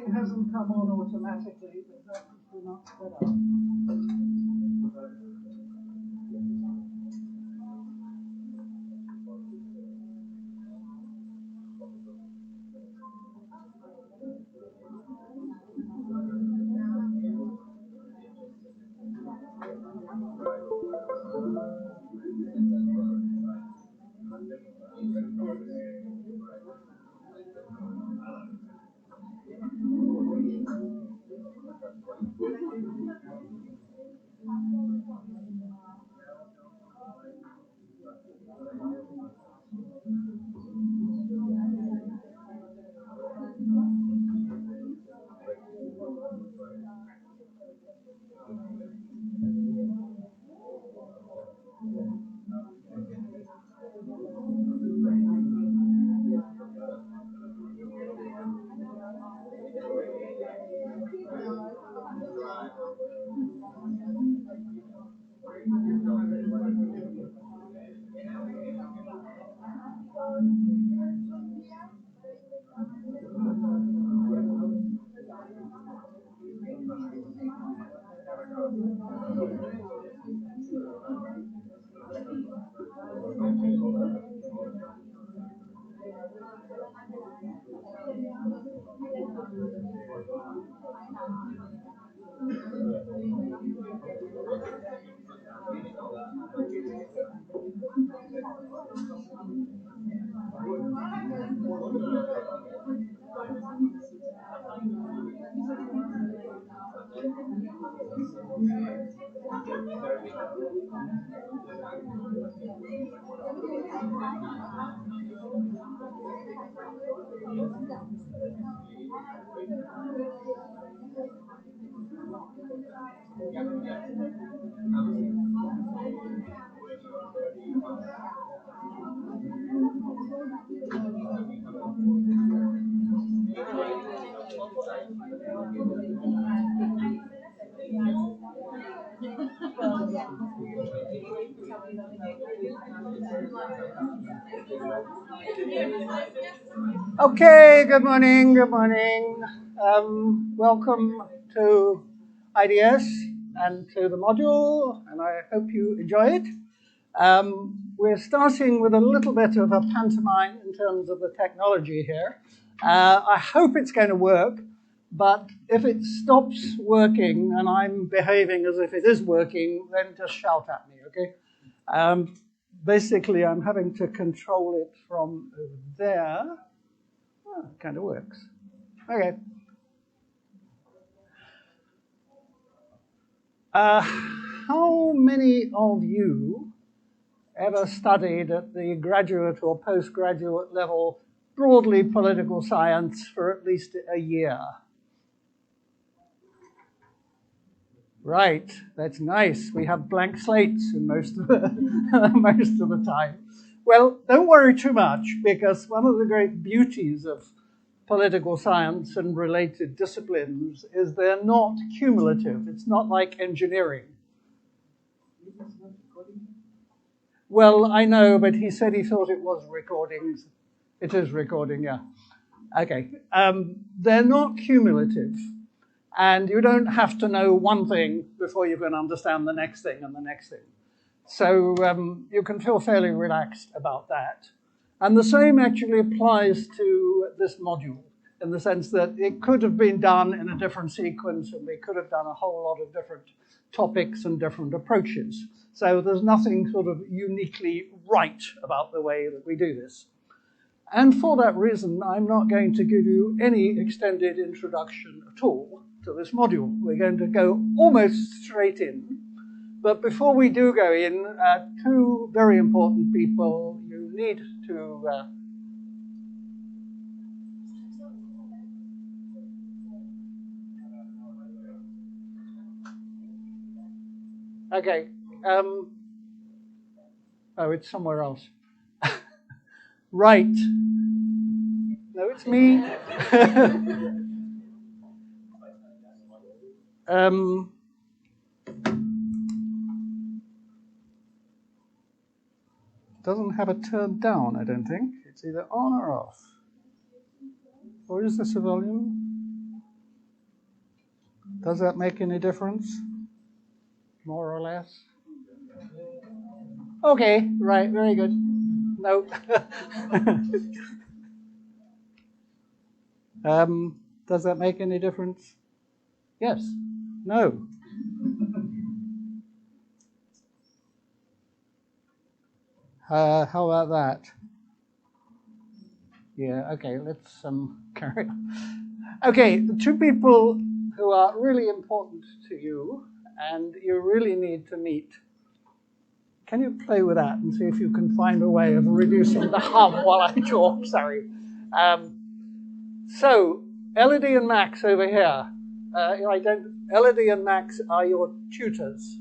Recording hasn't come on automatically, but that will not set up. Okay, good morning, good morning. Welcome to IDS and to the module, and I hope you enjoy it. We're starting with a little bit of a pantomime in terms of the technology here. I hope it's going to work, but if it stops working and I'm behaving as if it is working, then just shout at me, okay? Basically, I'm having to control it from over there. Oh, it kind of works. Okay. How many of you ever studied at the graduate or postgraduate level broadly political science for at least a year? Right, that's nice. We have blank slates in most of the time. Well, don't worry too much, because one of the great beauties of political science and related disciplines is they're not cumulative. It's not like engineering. Well, I know, but he said he thought it was recording. It is recording, yeah. Okay. They're not cumulative. And you don't have to know one thing before you can understand the next thing and the next thing. So you can feel fairly relaxed about that. And the same actually applies to this module, in the sense that it could have been done in a different sequence, and we could have done a whole lot of different topics and different approaches. So there's nothing sort of uniquely right about the way that we do this. And for that reason, I'm not going to give you any extended introduction at all to this module. We're going to go almost straight in. But before we do go in, two very important people you need to... Okay. Oh, it's somewhere else. Right. No, it's me. Doesn't have it turned down, I don't think. It's either on or off. Or is this a volume? Does that make any difference? More or less? Okay, right, very good. No. Does that make any difference? Yes. No. How about that? Yeah, okay, let's carry on. Okay, the two people who are really important to you and you really need to meet. Can you play with that and see if you can find a way of reducing the hum while I talk? Sorry. So, Elodie and Max over here. Elodie and Max are your tutors.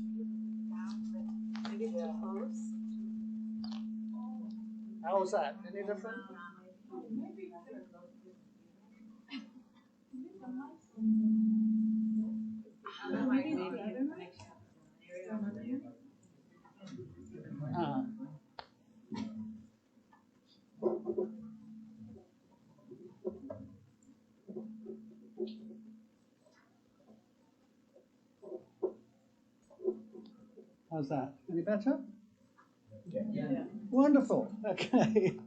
How was that? Any different? How's that? Any better? Yeah. Wonderful. Okay.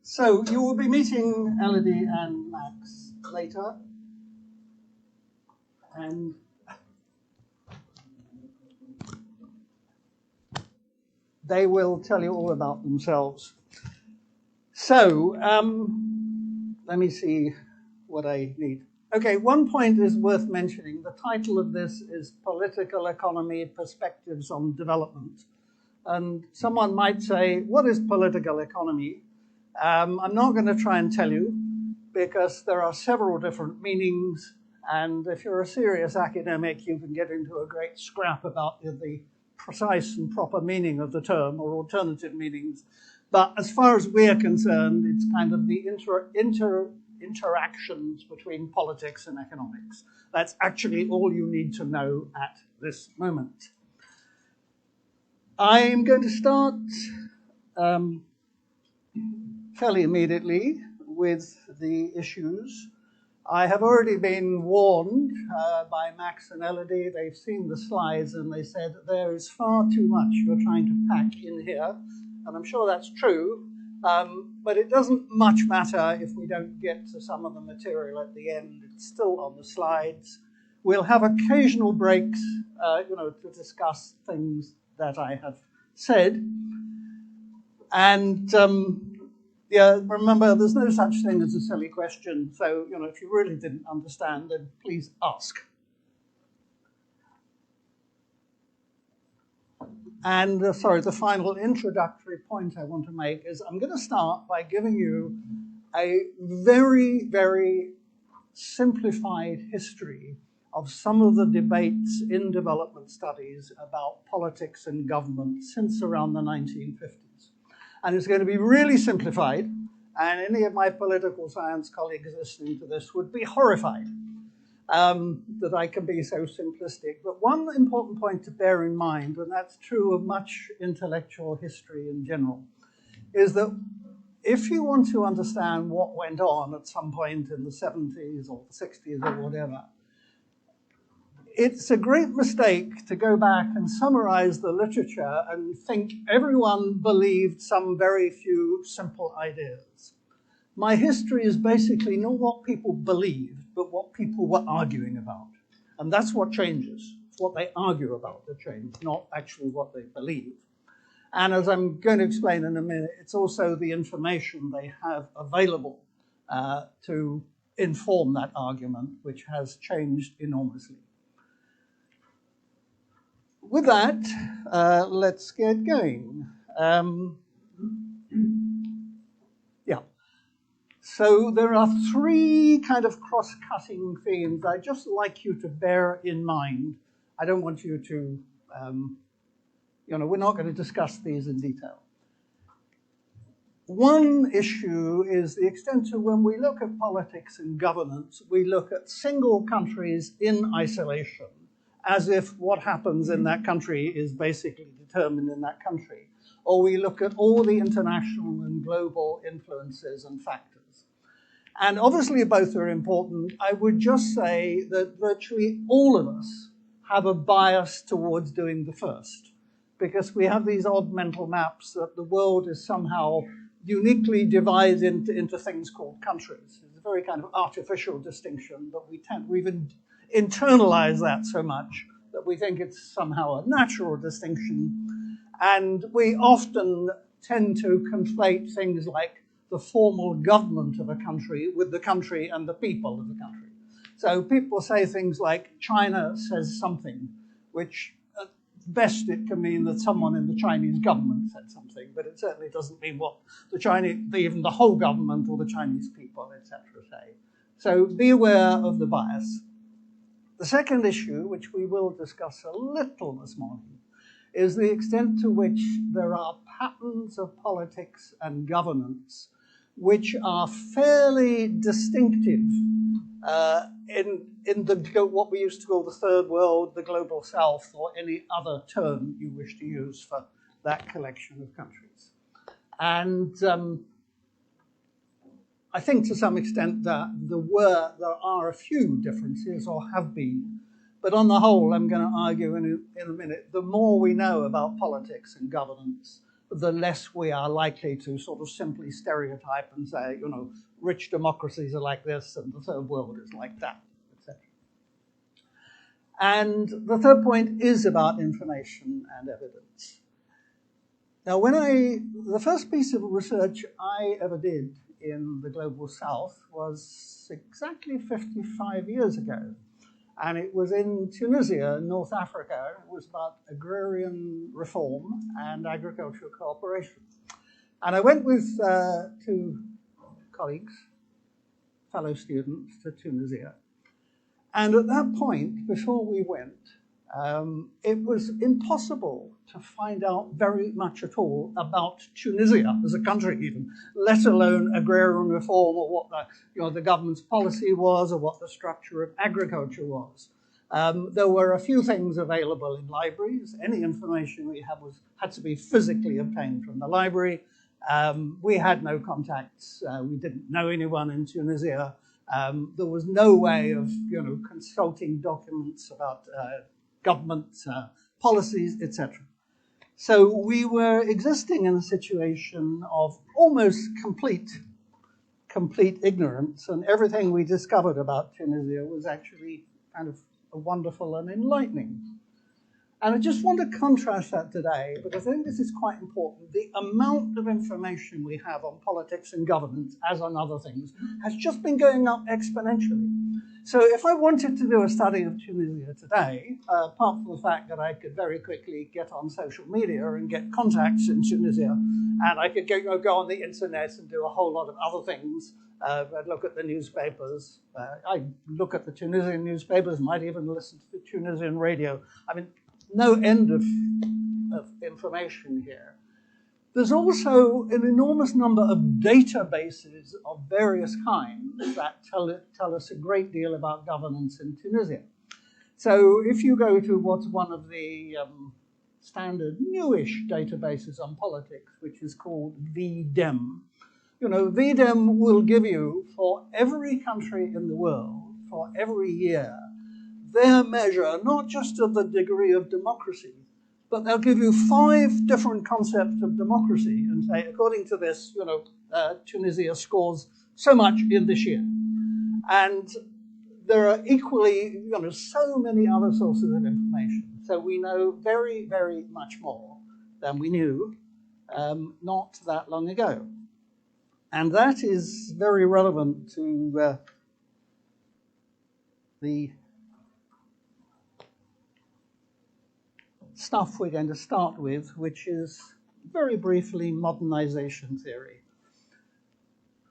So you will be meeting Elodie and Max later, and they will tell you all about themselves. So let me see what I need. Okay, one point is worth mentioning. The title of this is Political Economy, Perspectives on Development. And someone might say, what is political economy? I'm not going to try and tell you because there are several different meanings. And if you're a serious academic, you can get into a great scrap about the precise and proper meaning of the term or alternative meanings. But as far as we're concerned, it's kind of the interactions between politics and economics. That's actually all you need to know at this moment. I'm going to start fairly immediately with the issues. I have already been warned by Max and Elodie. They've seen the slides and they said there is far too much you're trying to pack in here. And I'm sure that's true, but it doesn't much matter if we don't get to some of the material at the end. It's still on the slides. We'll have occasional breaks, to discuss things that I have said. And remember, there's no such thing as a silly question. So, if you really didn't understand, then please ask. And the final introductory point I want to make is I'm going to start by giving you a very, very simplified history of some of the debates in development studies about politics and government since around the 1950s. And it's going to be really simplified, and any of my political science colleagues listening to this would be horrified that I can be so simplistic. But one important point to bear in mind, and that's true of much intellectual history in general, is that if you want to understand what went on at some point in the 70s or the 60s or whatever, it's a great mistake to go back and summarize the literature and think everyone believed some very few simple ideas. My history is basically not what people believed, but what people were arguing about. And that's what changes. It's what they argue about that change, not actually what they believe. And as I'm going to explain in a minute, it's also the information they have available to inform that argument, which has changed enormously. With that, let's get going. So there are three kind of cross-cutting themes I'd just like you to bear in mind. I don't want you to, we're not going to discuss these in detail. One issue is the extent to when we look at politics and governance, we look at single countries in isolation, as if what happens in that country is basically determined in that country. Or we look at all the international and global influences and factors. And obviously both are important. I would just say that virtually all of us have a bias towards doing the first, because we have these odd mental maps that the world is somehow uniquely divided into things called countries. It's a very kind of artificial distinction, but we've internalized that so much that we think it's somehow a natural distinction. And we often tend to conflate things like the formal government of a country with the country and the people of the country. So people say things like China says something, which at best it can mean that someone in the Chinese government said something, but it certainly doesn't mean what the Chinese, even the whole government or the Chinese people, etc. say. So be aware of the bias. The second issue, which we will discuss a little this morning, is the extent to which there are patterns of politics and governance which are fairly distinctive in what we used to call the third world, the global south, or any other term you wish to use for that collection of countries. And I think to some extent that there are a few differences, or have been, but on the whole, I'm going to argue in a minute, the more we know about politics and governance, the less we are likely to sort of simply stereotype and say, you know, rich democracies are like this and the third world is like that, etc. And the third point is about information and evidence. Now, the first piece of research I ever did in the Global South was exactly 55 years ago. And it was in Tunisia, North Africa. It was about agrarian reform and agricultural cooperation. And I went with two colleagues, fellow students, to Tunisia. And at that point, before we went, it was impossible to find out very much at all about Tunisia as a country even, let alone agrarian reform or what the government's policy was or what the structure of agriculture was. There were a few things available in libraries. Any information we had to be physically obtained from the library. We had no contacts. We didn't know anyone in Tunisia. There was no way of consulting documents about government policies, etc. So we were existing in a situation of almost complete ignorance, and everything we discovered about Tunisia was actually kind of wonderful and enlightening. And I just want to contrast that today, because I think this is quite important. The amount of information we have on politics and governance, as on other things, has just been going up exponentially. So if I wanted to do a study of Tunisia today, apart from the fact that I could very quickly get on social media and get contacts in Tunisia, and I could go on the internet and do a whole lot of other things, I'd look at the newspapers, I'd look at the Tunisian newspapers, might even listen to the Tunisian radio. I mean, no end of information here. There's also an enormous number of databases of various kinds that tell us a great deal about governance in Tunisia. So if you go to what's one of the standard newish databases on politics, which is called VDEM, VDEM will give you, for every country in the world, for every year, their measure, not just of the degree of democracy, but they'll give you 5 different concepts of democracy and say, according to this, Tunisia scores so much in this year. And there are equally, so many other sources of information. So we know very, very much more than we knew not that long ago. And that is very relevant to the stuff we're going to start with, which is very briefly modernization theory.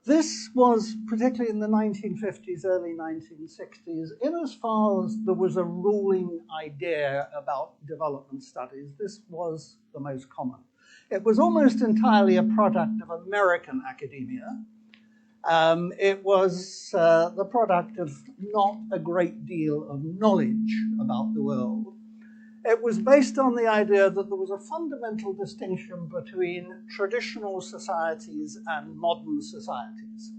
This was, particularly in the 1950s, early 1960s, in as far as there was a ruling idea about development studies, this was the most common. It was almost entirely a product of American academia. It was the product of not a great deal of knowledge about the world. It was based on the idea that there was a fundamental distinction between traditional societies and modern societies.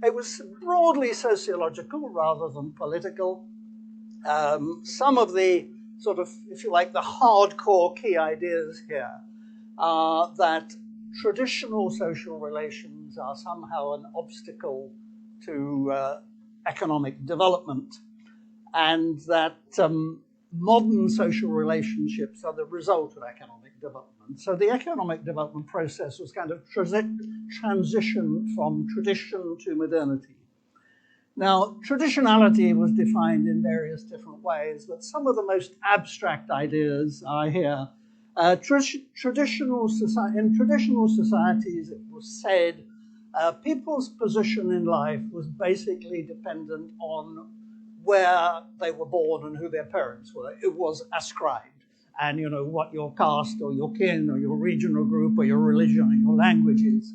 It was broadly sociological rather than political. Some of the sort of, if you like, the hardcore key ideas here are that traditional social relations are somehow an obstacle to economic development, and that modern social relationships are the result of economic development. So the economic development process was kind of transition from tradition to modernity. Now, traditionality was defined in various different ways, but some of the most abstract ideas are here. In traditional societies, it was said people's position in life was basically dependent on where they were born and who their parents were. It was ascribed. And, you know, what your caste or your kin or your regional group or your religion or your language is.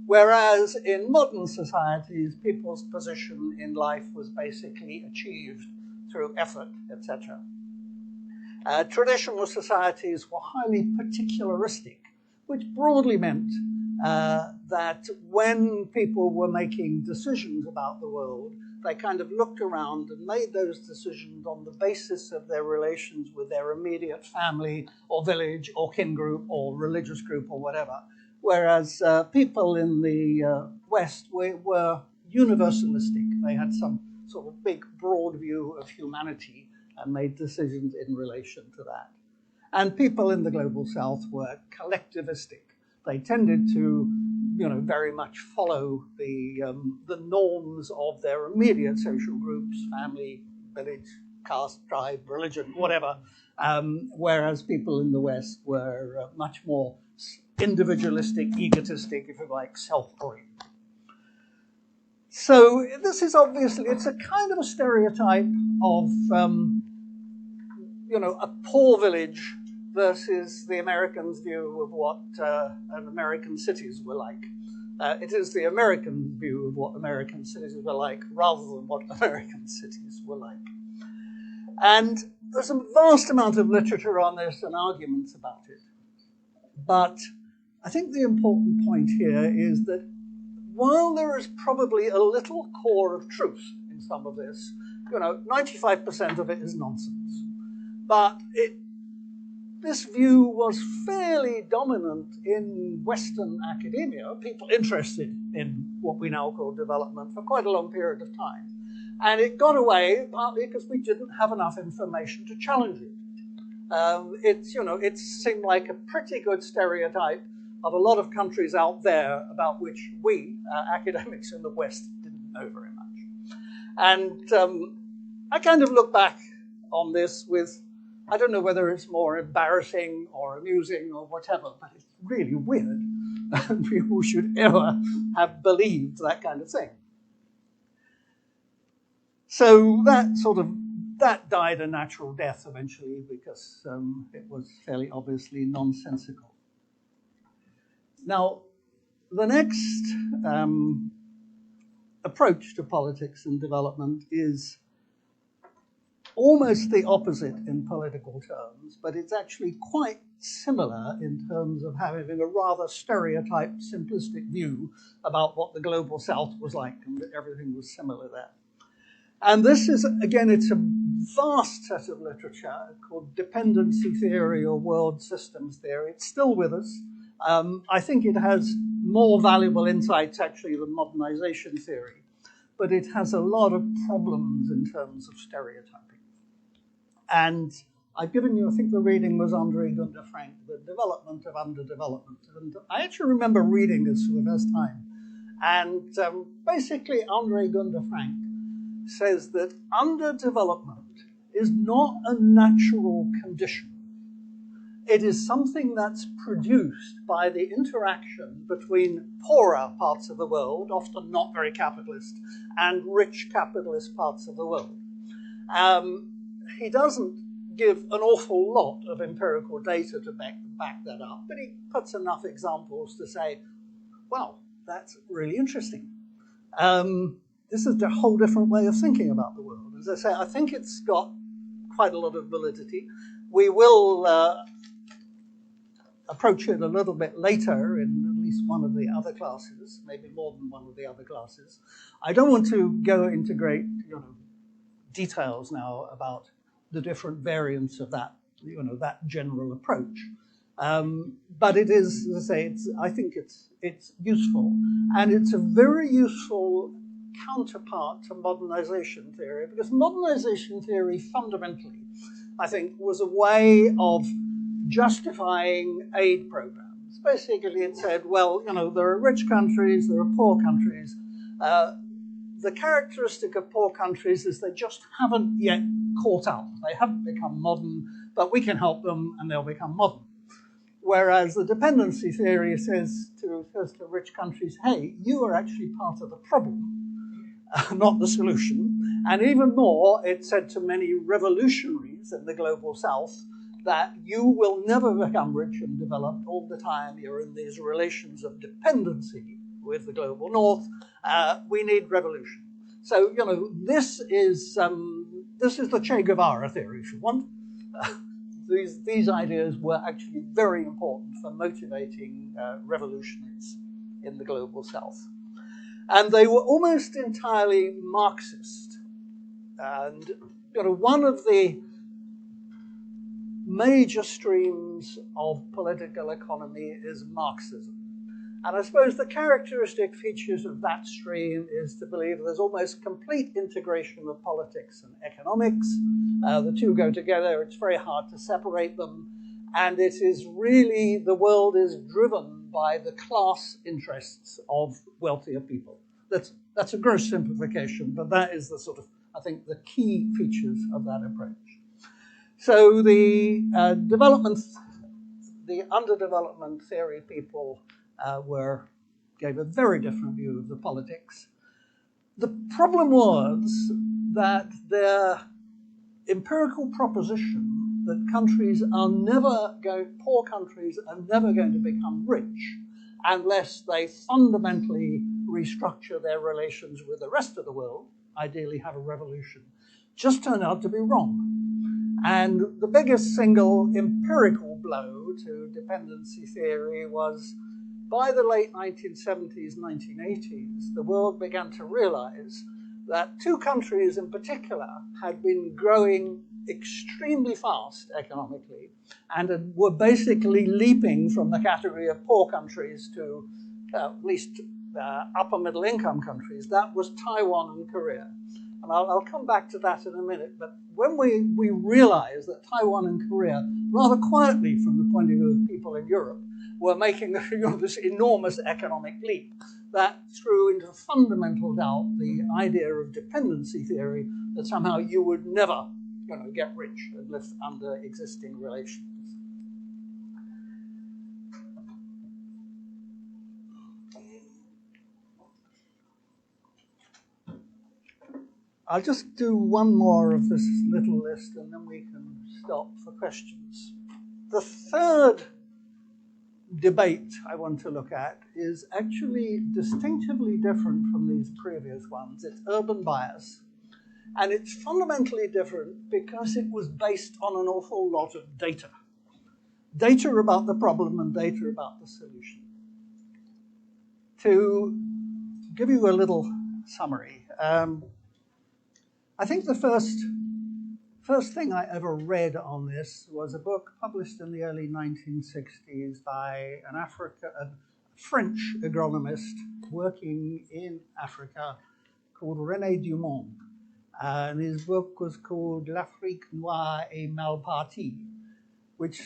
Whereas in modern societies, people's position in life was basically achieved through effort, etc. Traditional societies were highly particularistic, which broadly meant that when people were making decisions about the world, they kind of looked around and made those decisions on the basis of their relations with their immediate family or village or kin group or religious group or whatever. Whereas people in the West were universalistic. They had some sort of big, broad view of humanity and made decisions in relation to that. And people in the global South were collectivistic. They tended to, you know, very much follow the norms of their immediate social groups, family, village, caste, tribe, religion, whatever, whereas people in the West were much more individualistic, egotistic, if you like, self-oriented. So this is obviously, it's a kind of a stereotype of, you know, a poor village versus the Americans' view of what American cities were like. It is the American view of what American cities were like rather than what American cities were like. And there's a vast amount of literature on this and arguments about it. But I think the important point here is that while there is probably a little core of truth in some of this, you know, 95% of it is nonsense. But this view was fairly dominant in Western academia, people interested in what we now call development for quite a long period of time. And it got away partly because we didn't have enough information to challenge it. It seemed like a pretty good stereotype of a lot of countries out there about which we, academics in the West, didn't know very much. And I kind of look back on this with, I don't know whether it's more embarrassing or amusing or whatever, but it's really weird that people should ever have believed that kind of thing. So that died a natural death eventually because it was fairly obviously nonsensical. Now, the next approach to politics and development is almost the opposite in political terms, but it's actually quite similar in terms of having a rather stereotyped, simplistic view about what the global South was like and that everything was similar there. And this is, again, it's a vast set of literature called dependency theory or world systems theory. It's still with us. I think it has more valuable insights, actually, than modernization theory, but it has a lot of problems in terms of stereotyping. And I've given you, I think the reading was Andre Gunder Frank, The Development of Underdevelopment. And I actually remember reading this for the first time. And basically, Andre Gunder Frank says that underdevelopment is not a natural condition. It is something that's produced by the interaction between poorer parts of the world, often not very capitalist, and rich capitalist parts of the world. He doesn't give an awful lot of empirical data to back that up, but he puts enough examples to say, wow, that's really interesting. This is a whole different way of thinking about the world. As I say, I think it's got quite a lot of validity. We will approach it a little bit later in at least one of the other classes, maybe more than one of the other classes. I don't want to go into great details now about the different variants of that, that general approach. But it is, as I say, I think it's useful, and it's a very useful counterpart to modernization theory, because modernization theory fundamentally, I think, was a way of justifying aid programs. Basically, it said, well, there are rich countries, there are poor countries. The characteristic of poor countries is they just haven't yet caught up. They haven't become modern, but we can help them and they'll become modern. Whereas the dependency theory says to rich countries, hey, you are actually part of the problem, not the solution. And even more, it said to many revolutionaries in the global south that you will never become rich and developed all the time. You're in these relations of dependency with the global north. We need revolution. So, this is the Che Guevara theory, if you want. These ideas were actually very important for motivating revolutionaries in the global south. And they were almost entirely Marxist. And one of the major streams of political economy is Marxism. And I suppose the characteristic features of that stream is to believe there's almost complete integration of politics and economics. The two go together. It's very hard to separate them. And it is really, the world is driven by the class interests of wealthier people. That's a gross simplification, but that is the sort of, I think, the key features of that approach. So the underdevelopment theory people gave a very different view of the politics. The problem was that their empirical proposition that poor countries are never going to become rich unless they fundamentally restructure their relations with the rest of the world, ideally have a revolution, just turned out to be wrong. And the biggest single empirical blow to dependency theory was by the late 1970s, 1980s, the world began to realize that two countries in particular had been growing extremely fast economically and were basically leaping from the category of poor countries to at least upper middle income countries. That was Taiwan and Korea. And I'll come back to that in a minute, but when we realized that Taiwan and Korea, rather quietly from the point of view of people in Europe, were making this enormous economic leap, that threw into fundamental doubt the idea of dependency theory, that somehow you would never get rich and live under existing relations. I'll just do one more of this little list and then we can stop for questions. The third debate I want to look at is actually distinctively different from these previous ones. It's urban bias. And it's fundamentally different because it was based on an awful lot of data. Data about the problem and data about the solution. To give you a little summary, I think the first thing I ever read on this was a book published in the early 1960s by a French agronomist working in Africa called René Dumont. And his book was called L'Afrique Noire et Mal Partie, which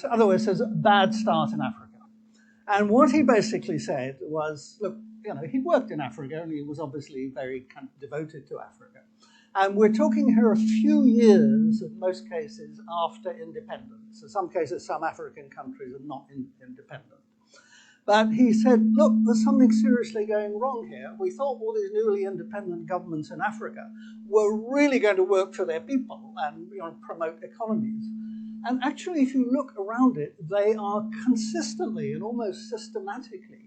otherwise says bad start in Africa. And what he basically said was, look, he worked in Africa and he was obviously very kind of devoted to Africa. And we're talking here a few years, in most cases, after independence. In some cases, some African countries are not independent. But he said, look, there's something seriously going wrong here. We thought all these newly independent governments in Africa were really going to work for their people and promote economies. And actually, if you look around it, they are consistently and almost systematically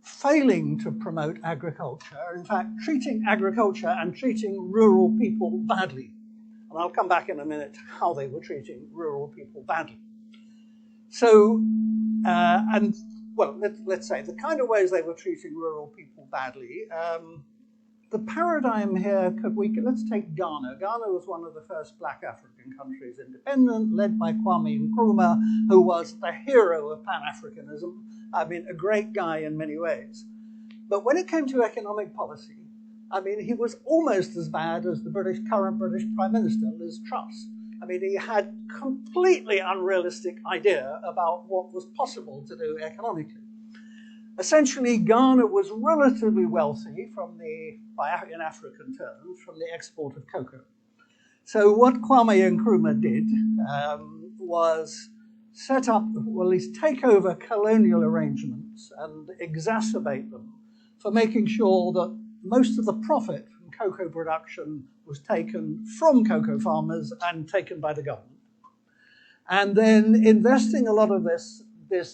failing to promote agriculture, in fact, treating agriculture and treating rural people badly. And I'll come back in a minute to how they were treating rural people badly. So, well, let's say, the kind of ways they were treating rural people badly. The paradigm here, let's take Ghana. Ghana was one of the first black African countries independent, led by Kwame Nkrumah, who was the hero of Pan-Africanism. I mean, a great guy in many ways. But when it came to economic policy, I mean, he was almost as bad as the current British Prime Minister, Liz Truss. I mean, he had completely unrealistic idea about what was possible to do economically. Essentially, Ghana was relatively wealthy in African terms, from the export of cocoa. So what Kwame Nkrumah did was set up, or at least take over colonial arrangements and exacerbate them for making sure that most of the profit from cocoa production was taken from cocoa farmers and taken by the government. And then investing a lot of this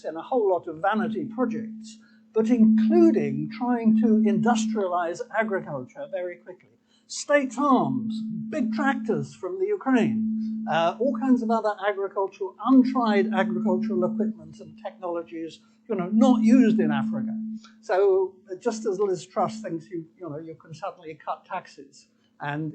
in a whole lot of vanity projects, but including trying to industrialize agriculture very quickly. State farms, big tractors from the Ukraine, all kinds of other untried agricultural equipment and technologies, not used in Africa. So just as Liz Truss thinks you can suddenly cut taxes and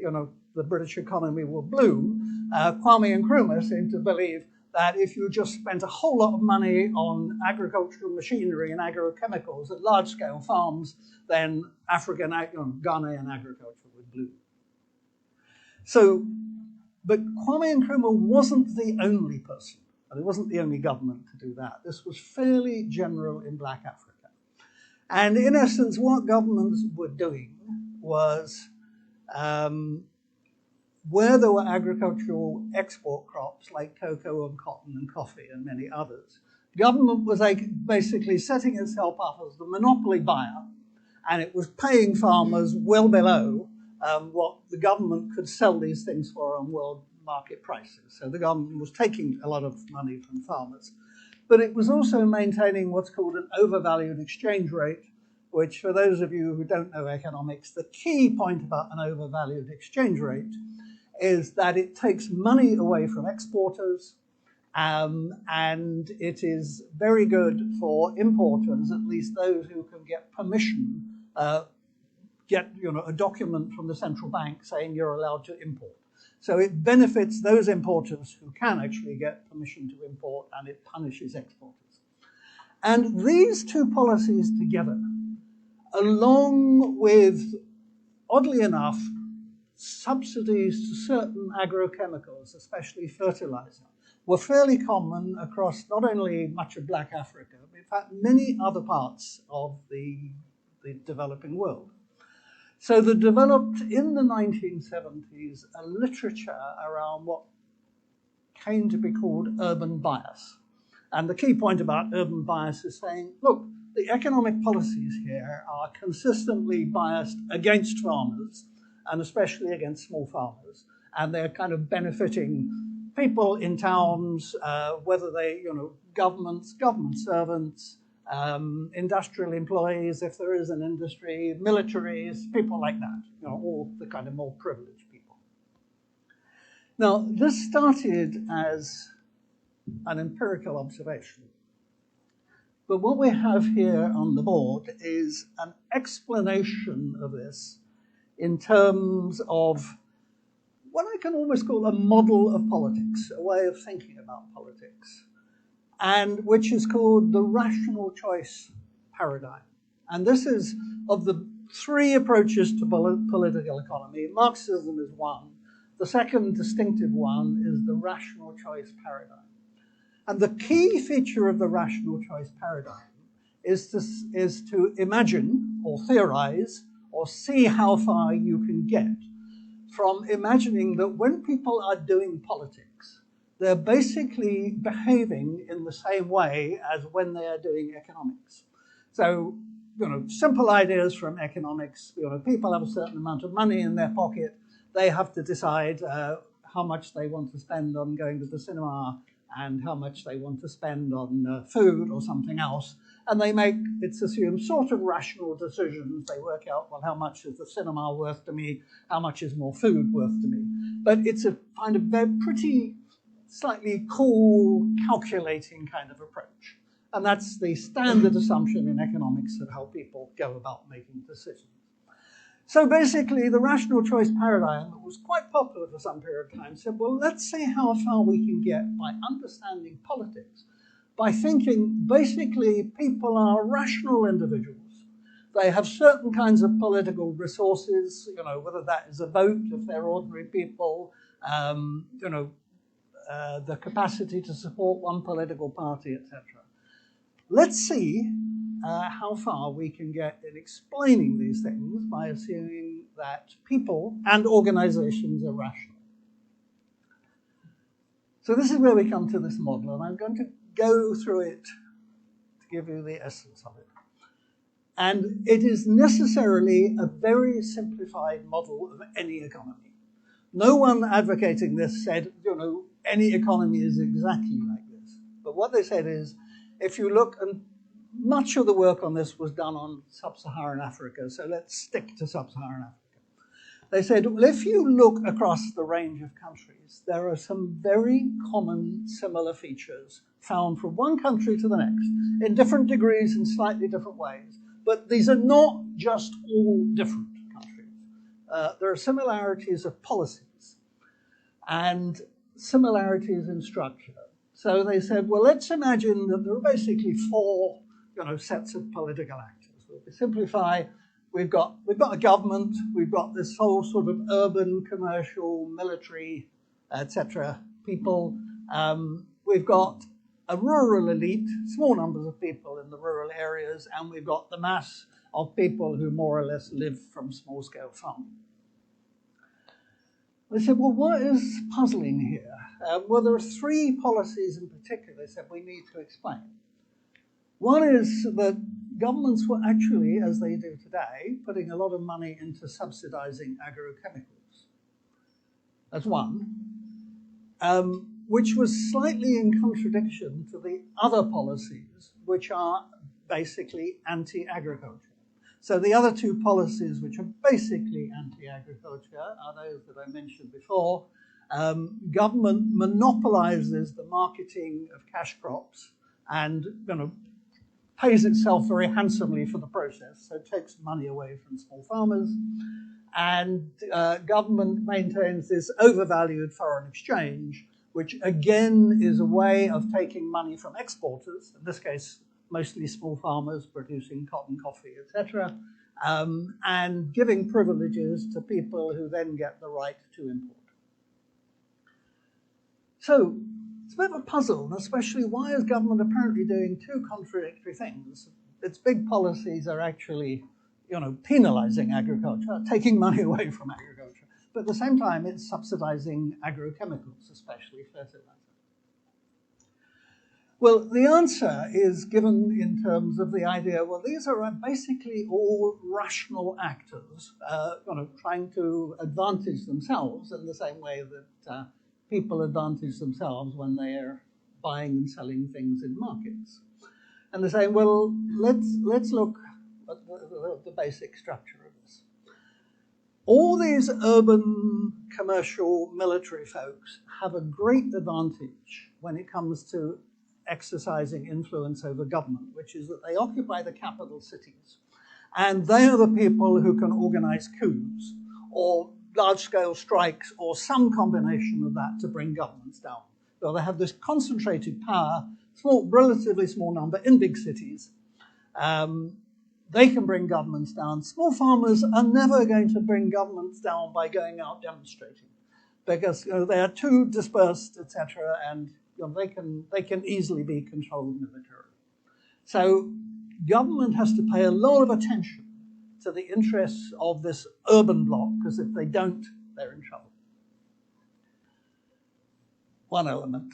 the British economy will bloom, Kwame Nkrumah seemed to believe that if you just spent a whole lot of money on agricultural machinery and agrochemicals at large-scale farms, then Ghanaian agriculture would bloom. So, but Kwame Nkrumah wasn't the only person, and it wasn't the only government to do that. This was fairly general in Black Africa. And in essence, what governments were doing was where there were agricultural export crops like cocoa and cotton and coffee and many others, government was basically setting itself up as the monopoly buyer, and it was paying farmers well below what the government could sell these things for on world market prices. So the government was taking a lot of money from farmers. But it was also maintaining what's called an overvalued exchange rate, which for those of you who don't know economics, the key point about an overvalued exchange rate is that it takes money away from exporters, and it is very good for importers, at least those who can get permission, get a document from the central bank saying you're allowed to import. So it benefits those importers who can actually get permission to import, and it punishes exporters. And these two policies together, along with, oddly enough, subsidies to certain agrochemicals, especially fertilizer, were fairly common across not only much of Black Africa, but in fact many other parts of the developing world. So there developed in the 1970s a literature around what came to be called urban bias. And the key point about urban bias is saying, look, the economic policies here are consistently biased against farmers, and especially against small farmers, and they're kind of benefiting people in towns, whether they, government servants, industrial employees, if there is an industry, militaries, people like that, all the kind of more privileged people. Now, this started as an empirical observation, but what we have here on the board is an explanation of this in terms of what I can almost call a model of politics, a way of thinking about politics, and which is called the rational choice paradigm. And this is, of the three approaches to political economy, Marxism is one. The second distinctive one is the rational choice paradigm. And the key feature of the rational choice paradigm is to imagine or theorize or see how far you can get from imagining that when people are doing politics, they're basically behaving in the same way as when they are doing economics. So, simple ideas from economics, people have a certain amount of money in their pocket, they have to decide how much they want to spend on going to the cinema and how much they want to spend on food or something else. And they make, it's assumed, sort of rational decisions. They work out, well, how much is the cinema worth to me? How much is more food worth to me? But it's a kind of pretty slightly cool, calculating kind of approach. And that's the standard assumption in economics of how people go about making decisions. So basically, the rational choice paradigm that was quite popular for some period of time said, well, let's see how far we can get by understanding politics, by thinking basically people are rational individuals. They have certain kinds of political resources, whether that is a vote if they're ordinary people, the capacity to support one political party, etc. Let's see how far we can get in explaining these things by assuming that people and organizations are rational. So this is where we come to this model, and I'm going to go through it to give you the essence of it. And it is necessarily a very simplified model of any economy. No one advocating this said, any economy is exactly like this. But what they said is, if you look, and much of the work on this was done on sub-Saharan Africa, so let's stick to sub-Saharan Africa. They said, well, if you look across the range of countries, there are some very common similar features found from one country to the next, in different degrees in slightly different ways. But these are not just all different countries. There are similarities of policies and similarities in structure. So they said, well, let's imagine that there are basically four sets of political actors. We simplify, we've got a government, we've got this whole sort of urban, commercial, military, etc. people. We've got a rural elite, small numbers of people in the rural areas, and we've got the mass of people who more or less live from small-scale farming. They said, well, what is puzzling here? Well, there are three policies in particular, they said, we need to explain. One is that governments were actually, as they do today, putting a lot of money into subsidizing agrochemicals. That's one. Which was slightly in contradiction to the other policies, which are basically anti-agriculture. So the other two policies, which are basically anti-agriculture, are those that I mentioned before. Government monopolizes the marketing of cash crops and pays itself very handsomely for the process, so it takes money away from small farmers. And government maintains this overvalued foreign exchange, which again is a way of taking money from exporters, in this case, mostly small farmers producing cotton, coffee, etc., and giving privileges to people who then get the right to import. So it's a bit of a puzzle, and especially why is government apparently doing two contradictory things? Its big policies are actually, penalizing agriculture, taking money away from agriculture, but at the same time it's subsidizing agrochemicals, especially fertilizer. Well, the answer is given in terms of the idea, well, these are basically all rational actors, trying to advantage themselves in the same way that people advantage themselves when they are buying and selling things in markets. And they're saying, well, let's look at the basic structure of this. All these urban, commercial, military folks have a great advantage when it comes to exercising influence over government, which is that they occupy the capital cities. And they are the people who can organize coups or large-scale strikes or some combination of that to bring governments down. So they have this concentrated power, relatively small number in big cities. They can bring governments down. Small farmers are never going to bring governments down by going out demonstrating because they are too dispersed, etc., and they can easily be controlled militarily. So government has to pay a lot of attention to the interests of this urban bloc, because if they don't, they're in trouble. One element.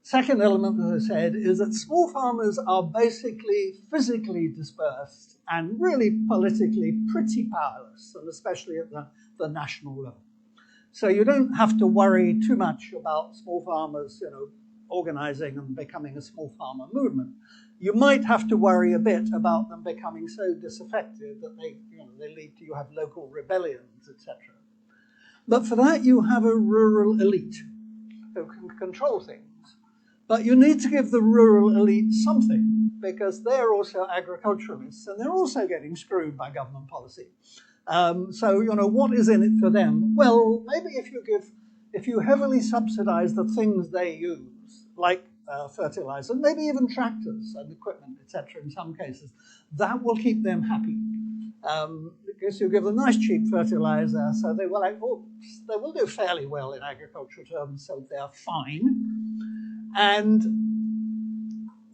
Second element, as I said, is that small farmers are basically physically dispersed and really politically pretty powerless, and especially at the national level. So you don't have to worry too much about small farmers, organizing and becoming a small farmer movement. You might have to worry a bit about them becoming so disaffected that they lead to, you have local rebellions, etc. But for that, you have a rural elite who can control things. But you need to give the rural elite something because they're also agriculturalists and they're also getting screwed by government policy. So, you know, what is in it for them? Well, maybe if you heavily subsidize the things they use, like fertilizer, maybe even tractors and equipment, etc. in some cases, that will keep them happy. Because you give them nice cheap fertilizer, so they will do fairly well in agricultural terms, so they're fine. And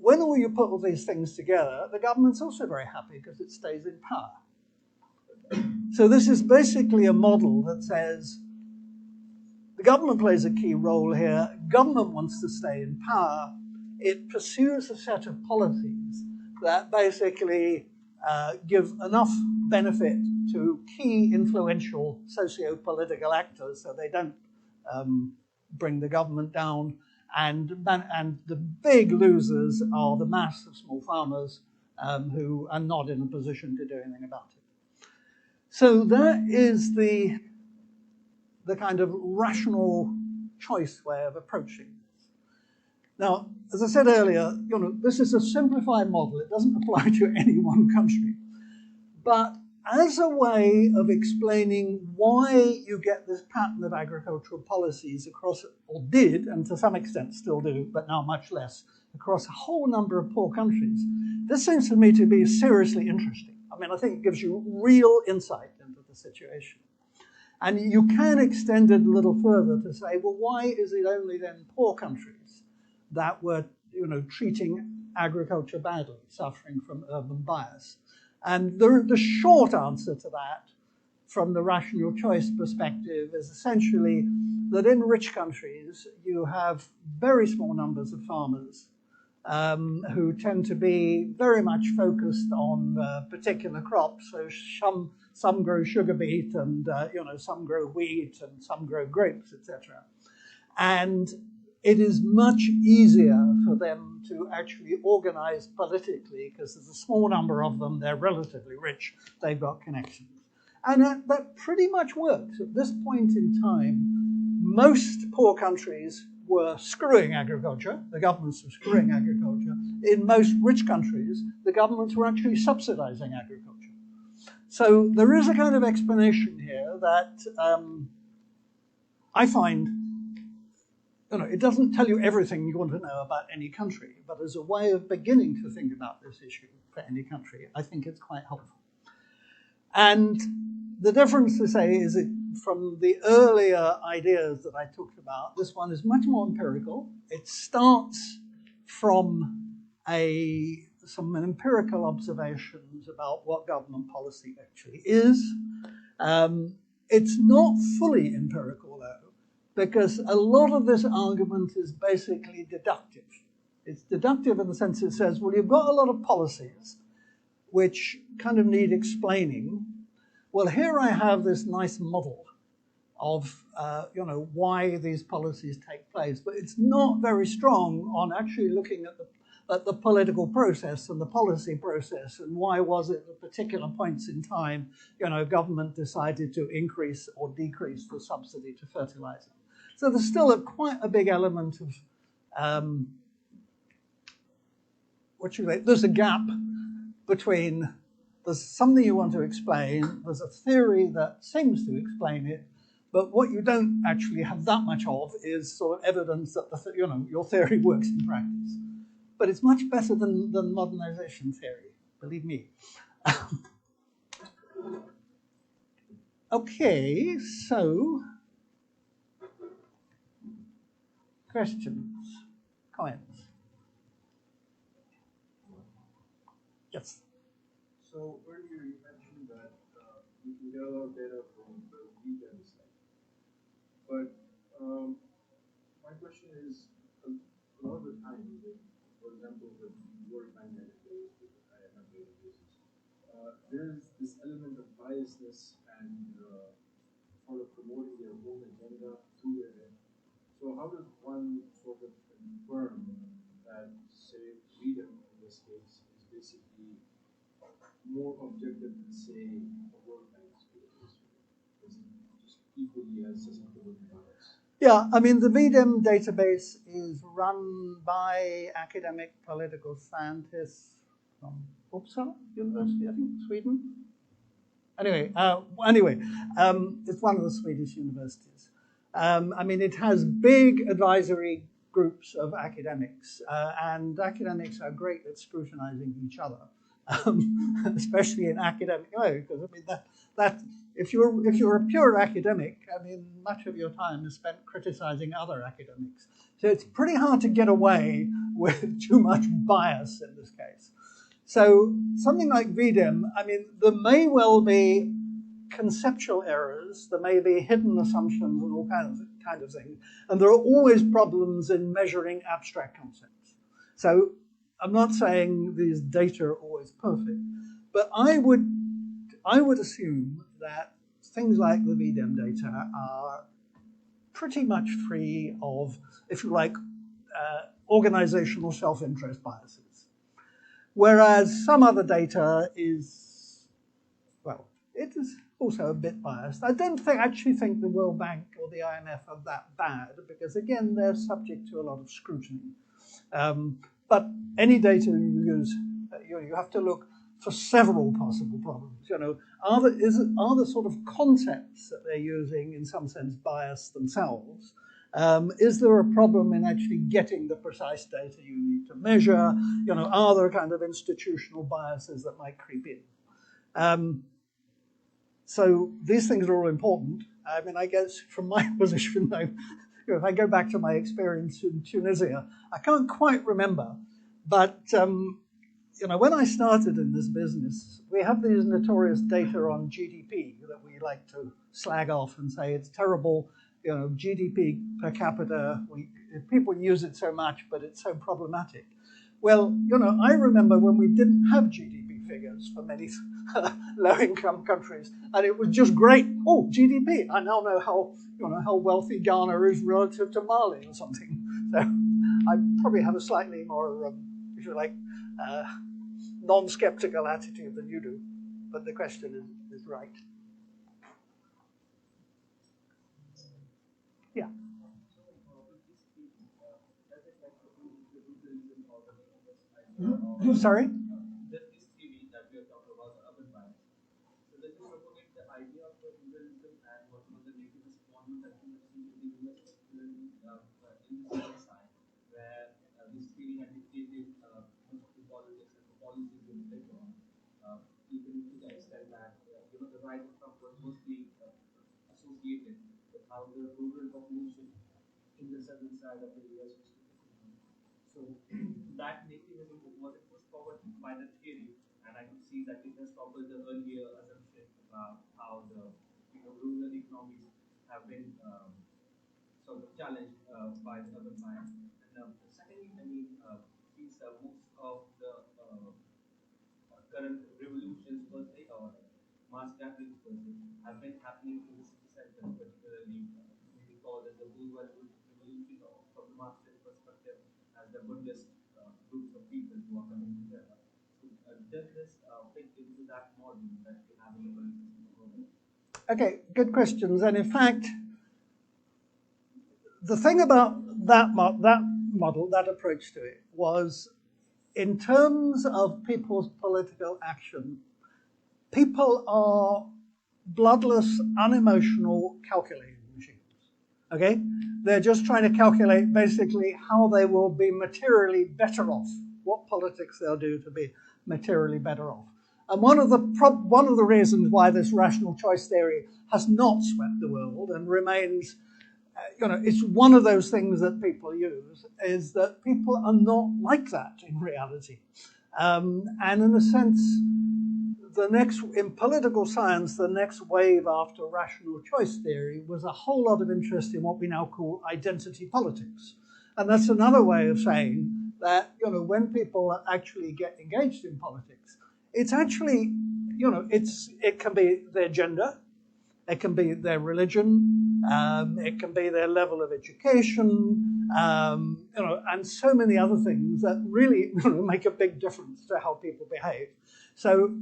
when you put all these things together, the government's also very happy because it stays in power. So this is basically a model that says the government plays a key role here, government wants to stay in power, it pursues a set of policies that basically give enough benefit to key influential socio-political actors so they don't bring the government down, and the big losers are the mass of small farmers who are not in a position to do anything about it. So that is the kind of rational choice way of approaching this. Now, as I said earlier, you know, this is a simplified model. It doesn't apply to any one country. But as a way of explaining why you get this pattern of agricultural policies across, or did, and to some extent still do, but now much less, across a whole number of poor countries, this seems to me to be seriously interesting. I mean, I think it gives you real insight into the situation. And you can extend it a little further to say, well, why is it only then poor countries that were, you know, treating agriculture badly, suffering from urban bias? And the short answer to that, from the rational choice perspective, is essentially that in rich countries, you have very small numbers of farmers who tend to be very much focused on particular crops. So some grow sugar beet, and you know, some grow wheat, and some grow grapes, etc. And it is much easier for them to actually organize politically because there's a small number of them, they're relatively rich, they've got connections. And that pretty much works. At this point in time, most poor countries were screwing agriculture, the governments were screwing agriculture. In most rich countries, the governments were actually subsidizing agriculture. So there is a kind of explanation here that I find, you know, it doesn't tell you everything you want to know about any country, but as a way of beginning to think about this issue for any country, I think it's quite helpful. And the difference, to say, is that from the earlier ideas that I talked about, this one is much more empirical. It starts from some empirical observations about what government policy actually is. It's not fully empirical, though, because a lot of this argument is basically deductive. It's deductive in the sense it says, well, you've got a lot of policies which kind of need explaining. Well, here I have this nice model of you know, why these policies take place, but it's not very strong on actually looking at the political process and the policy process, and why was it at particular points in time, you know, government decided to increase or decrease the subsidy to fertilizer. So there's still quite a big element of there's a gap between there's something you want to explain, there's a theory that seems to explain it, but what you don't actually have that much of is sort of evidence that you know, your theory works in practice. But it's much better than modernization theory, believe me. Okay, so questions, comments? Yes. So earlier you mentioned that you can get a lot of data from the VDEM site. But my question is, a lot of the time, for example, with World Bank database, with the IMF databases, there's this element of biasness and sort of promoting their own agenda through their head. So how does one sort of confirm that, say, VDEM in this case is basically more objective than, say, a World Bank database? Is it just equally as susceptible to bias? Yeah, I mean, the VDEM database is run by academic political scientists from Uppsala University, I think, Sweden. Anyway, it's one of the Swedish universities. I mean, it has big advisory groups of academics, and academics are great at scrutinizing each other, especially in academic way, because I mean that if you're a pure academic, I mean, much of your time is spent criticizing other academics. So it's pretty hard to get away with too much bias in this case. So something like VDEM, I mean, there may well be conceptual errors, there may be hidden assumptions and all kinds of things, and there are always problems in measuring abstract concepts. So I'm not saying these data are always perfect, but I would assume that things like the VDEM data are pretty much free of, if you like, organizational self-interest biases. Whereas some other data is, well, it is also a bit biased. I don't actually think the World Bank or the IMF are that bad, because again, they're subject to a lot of scrutiny. But any data you use, you have to look for several possible problems. You know, are the sort of concepts that they're using in some sense biased themselves? Is there a problem in actually getting the precise data you need to measure? You know, are there kind of institutional biases that might creep in? So these things are all important. I mean, I guess from my position, though, if I go back to my experience in Tunisia, I can't quite remember, but you know, when I started in this business, we have these notorious data on GDP that we like to slag off and say it's terrible. You know, GDP per capita, people use it so much, but it's so problematic. Well, you know, I remember when we didn't have GDP figures for many low-income countries, and it was just great. Oh, GDP! I now know how wealthy Ghana is relative to Mali or something. So I probably have a slightly more, if you like, non-skeptical attitude than you do. But the question is right. Yeah. Sorry? This theory that we are talking about, the urban bias. So does it propagate the idea of the ruralism and what was the native respondent that we have seen in the US, particularly in the civil side, where this theory had dictated most of the politics and the policies in labor, even to the extent that the rise of Trump was mostly associated with how the rural population in the southern side of the US was. So that nativism was pushed forward by the theory, and I could see that it has toppled the earlier assumption about how the rural economies have been sort of challenged by the urban bias. And secondly, I mean, since most of the current revolutions per se or mass gatherings per se have been happening in the city centers, particularly we call it the bourgeois revolution or from the Marxist perspective as the Buddhist groups of people who are coming together. So does this fit into that model that we have in the political? Okay, good questions. And in fact, the thing about that model, that approach to it, was in terms of people's political action, people are bloodless, unemotional calculating machines. Okay? They're just trying to calculate basically how they will be materially better off, what politics they'll do to be materially better off. And one of the reasons why this rational choice theory has not swept the world and remains, it's one of those things that people use, is that people are not like that in reality. And in a sense, in political science, the next wave after rational choice theory was a whole lot of interest in what we now call identity politics. And that's another way of saying that, when people actually get engaged in politics, it's actually, it can be their gender, it can be their religion, it can be their level of education, and so many other things that really make a big difference to how people behave. So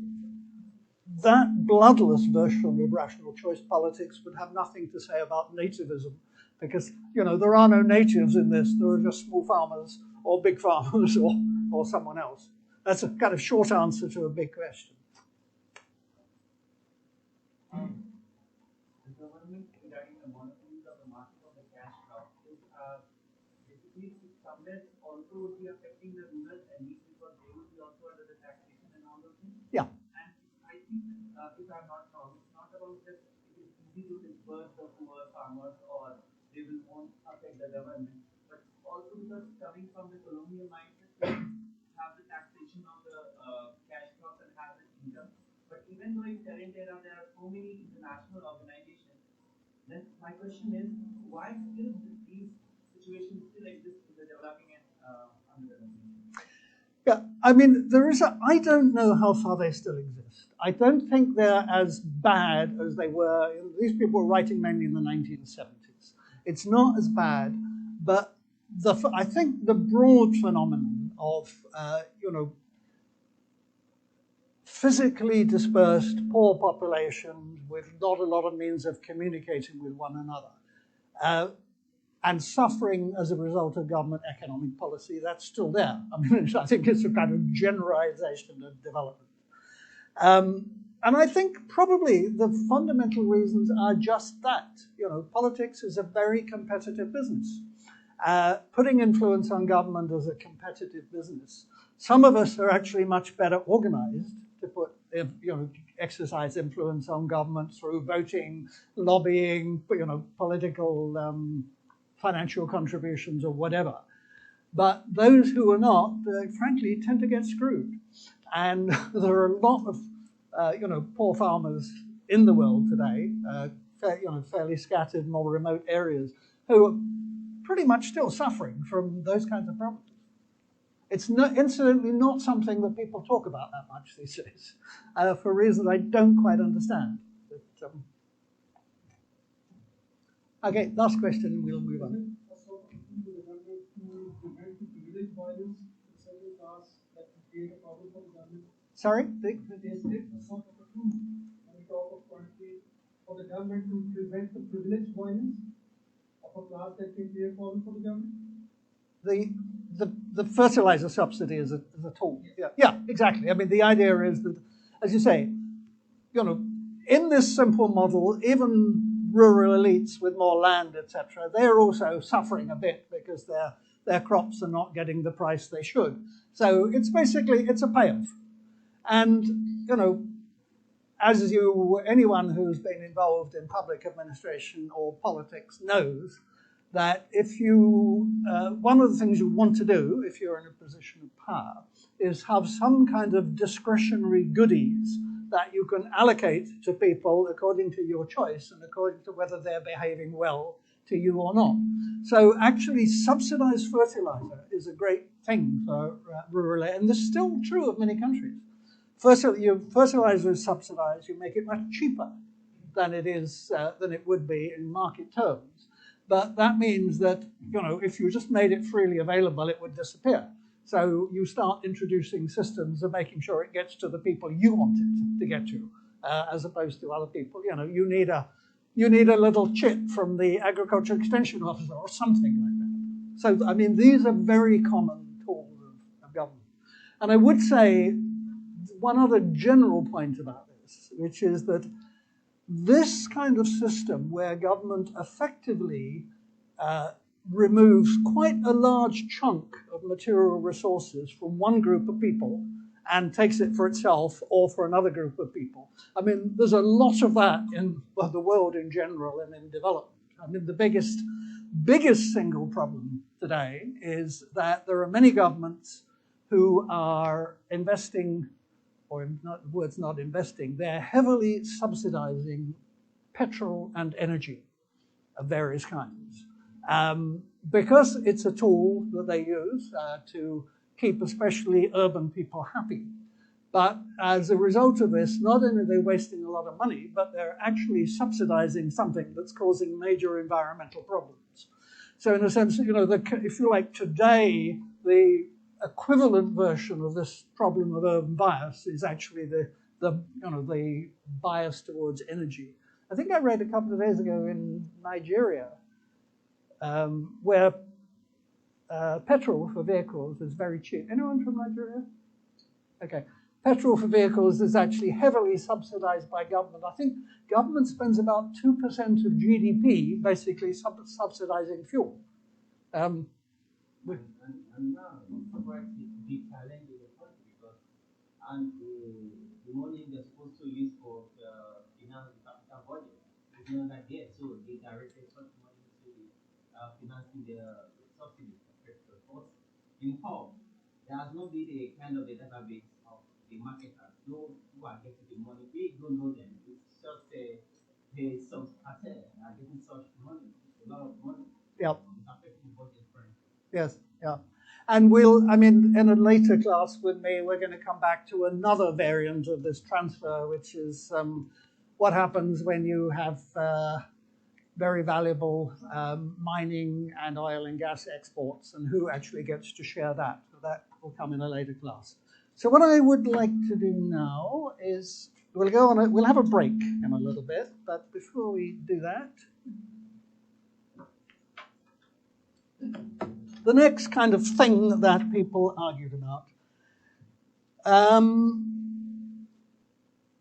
that bloodless version of rational choice politics would have nothing to say about nativism, because there are no natives in this. There are just small farmers or big farmers or someone else. That's a kind of short answer to a big question. The government regarding the monopolies of the market of the cash crop is basically somewhere also would be affecting the rural elites because they would be also under the taxation and all those things. Yeah. And I think, if I'm not wrong, it's not about just it is easy to disperse the poor farmers or they will won't affect the government, but also because coming from the colonial mindset, have the taxation of the cash crops and have the income. But even though in current era there are so many international organizations, then my question is, why still these situations still exist in the developing and underdeveloping? Yeah, I mean, I don't know how far they still exist. I don't think they're as bad as they were. These people were writing mainly in the 1970s. It's not as bad, but I think the broad phenomenon of, physically dispersed poor populations with not a lot of means of communicating with one another, and suffering as a result of government economic policy, that's still there. I mean, I think it's a kind of generalization of development. And I think probably the fundamental reasons are just that. Politics is a very competitive business. Putting influence on government is a competitive business. Some of us are actually much better organized to exercise influence on government through voting, lobbying, political financial contributions or whatever. But those who are not, frankly, tend to get screwed. And there are a lot of, poor farmers in the world today, fairly scattered, more remote areas, who are pretty much still suffering from those kinds of problems. It's incidentally not something that people talk about that much these days, for reasons I don't quite understand. But, okay, last question, we'll move on. Sorry? Is it a sort of a tool when we talk of currently for the government to prevent the privileged violence of a class that can play a problem for the government? The fertilizer subsidy is a tool. Yeah, exactly. I mean, the idea is that, as you say, in this simple model, even rural elites with more land, etc., they're also suffering a bit because their crops are not getting the price they should. So it's a payoff. And, anyone who's been involved in public administration or politics knows that if one of the things you want to do if you're in a position of power is have some kind of discretionary goodies that you can allocate to people according to your choice and according to whether they're behaving well to you or not. So actually subsidized fertilizer is a great thing for rural areas, and this is still true of many countries. Fertilizer is subsidized, you make it much cheaper than it would be in market terms. But that means that, if you just made it freely available, it would disappear. So you start introducing systems of making sure it gets to the people you want it to get to, as opposed to other people. You need a little chit from the agriculture extension officer or something like that. So, I mean, these are very common tools of government. And I would say one other general point about this, which is that this kind of system where government effectively removes quite a large chunk of material resources from one group of people and takes it for itself or for another group of people. I mean, there's a lot of that in the world in general and in development. I mean, the biggest single problem today is that there are many governments who are investing, not investing, they're heavily subsidizing petrol and energy of various kinds. Because it's a tool that they use to keep especially urban people happy. But as a result of this, not only are they wasting a lot of money, but they're actually subsidizing something that's causing major environmental problems. So in a sense, if you like, today, the equivalent version of this problem of urban bias is actually the bias towards energy. I think I read a couple of days ago in Nigeria, where petrol for vehicles is very cheap. Anyone from Nigeria? Okay. Petrol for vehicles is actually heavily subsidized by government. I think government spends about 2% of GDP basically subsidizing fuel. And now, it's a big challenge in the country because the money they're supposed to use for finance the capital budget is not that yet. So they directed such money to financing the subsidy for petrol. But in home, there has not been a kind of a database of the marketers. Know who are getting the money. We don't know them. It's just some cartel are getting such money. A lot of money. Yep. It's affecting the budget, friend. Yes, yeah. And in a later class with me, we're going to come back to another variant of this transfer, which is what happens when you have very valuable mining and oil and gas exports and who actually gets to share that. So that will come in a later class. So what I would like to do now is we'll have a break in a little bit, but before we do that, the next kind of thing that people argued about,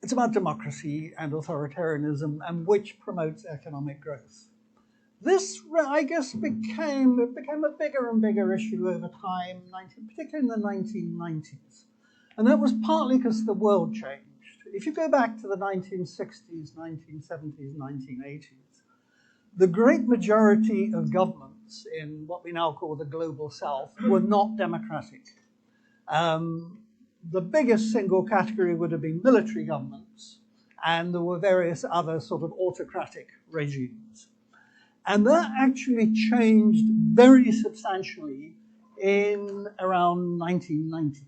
it's about democracy and authoritarianism and which promotes economic growth. This, I guess, became a bigger and bigger issue over time, particularly in the 1990s. And that was partly because the world changed. If you go back to the 1960s, 1970s, 1980s, the great majority of governments in what we now call the global south were not democratic. The biggest single category would have been military governments, and there were various other sort of autocratic regimes. And that actually changed very substantially in around 1990,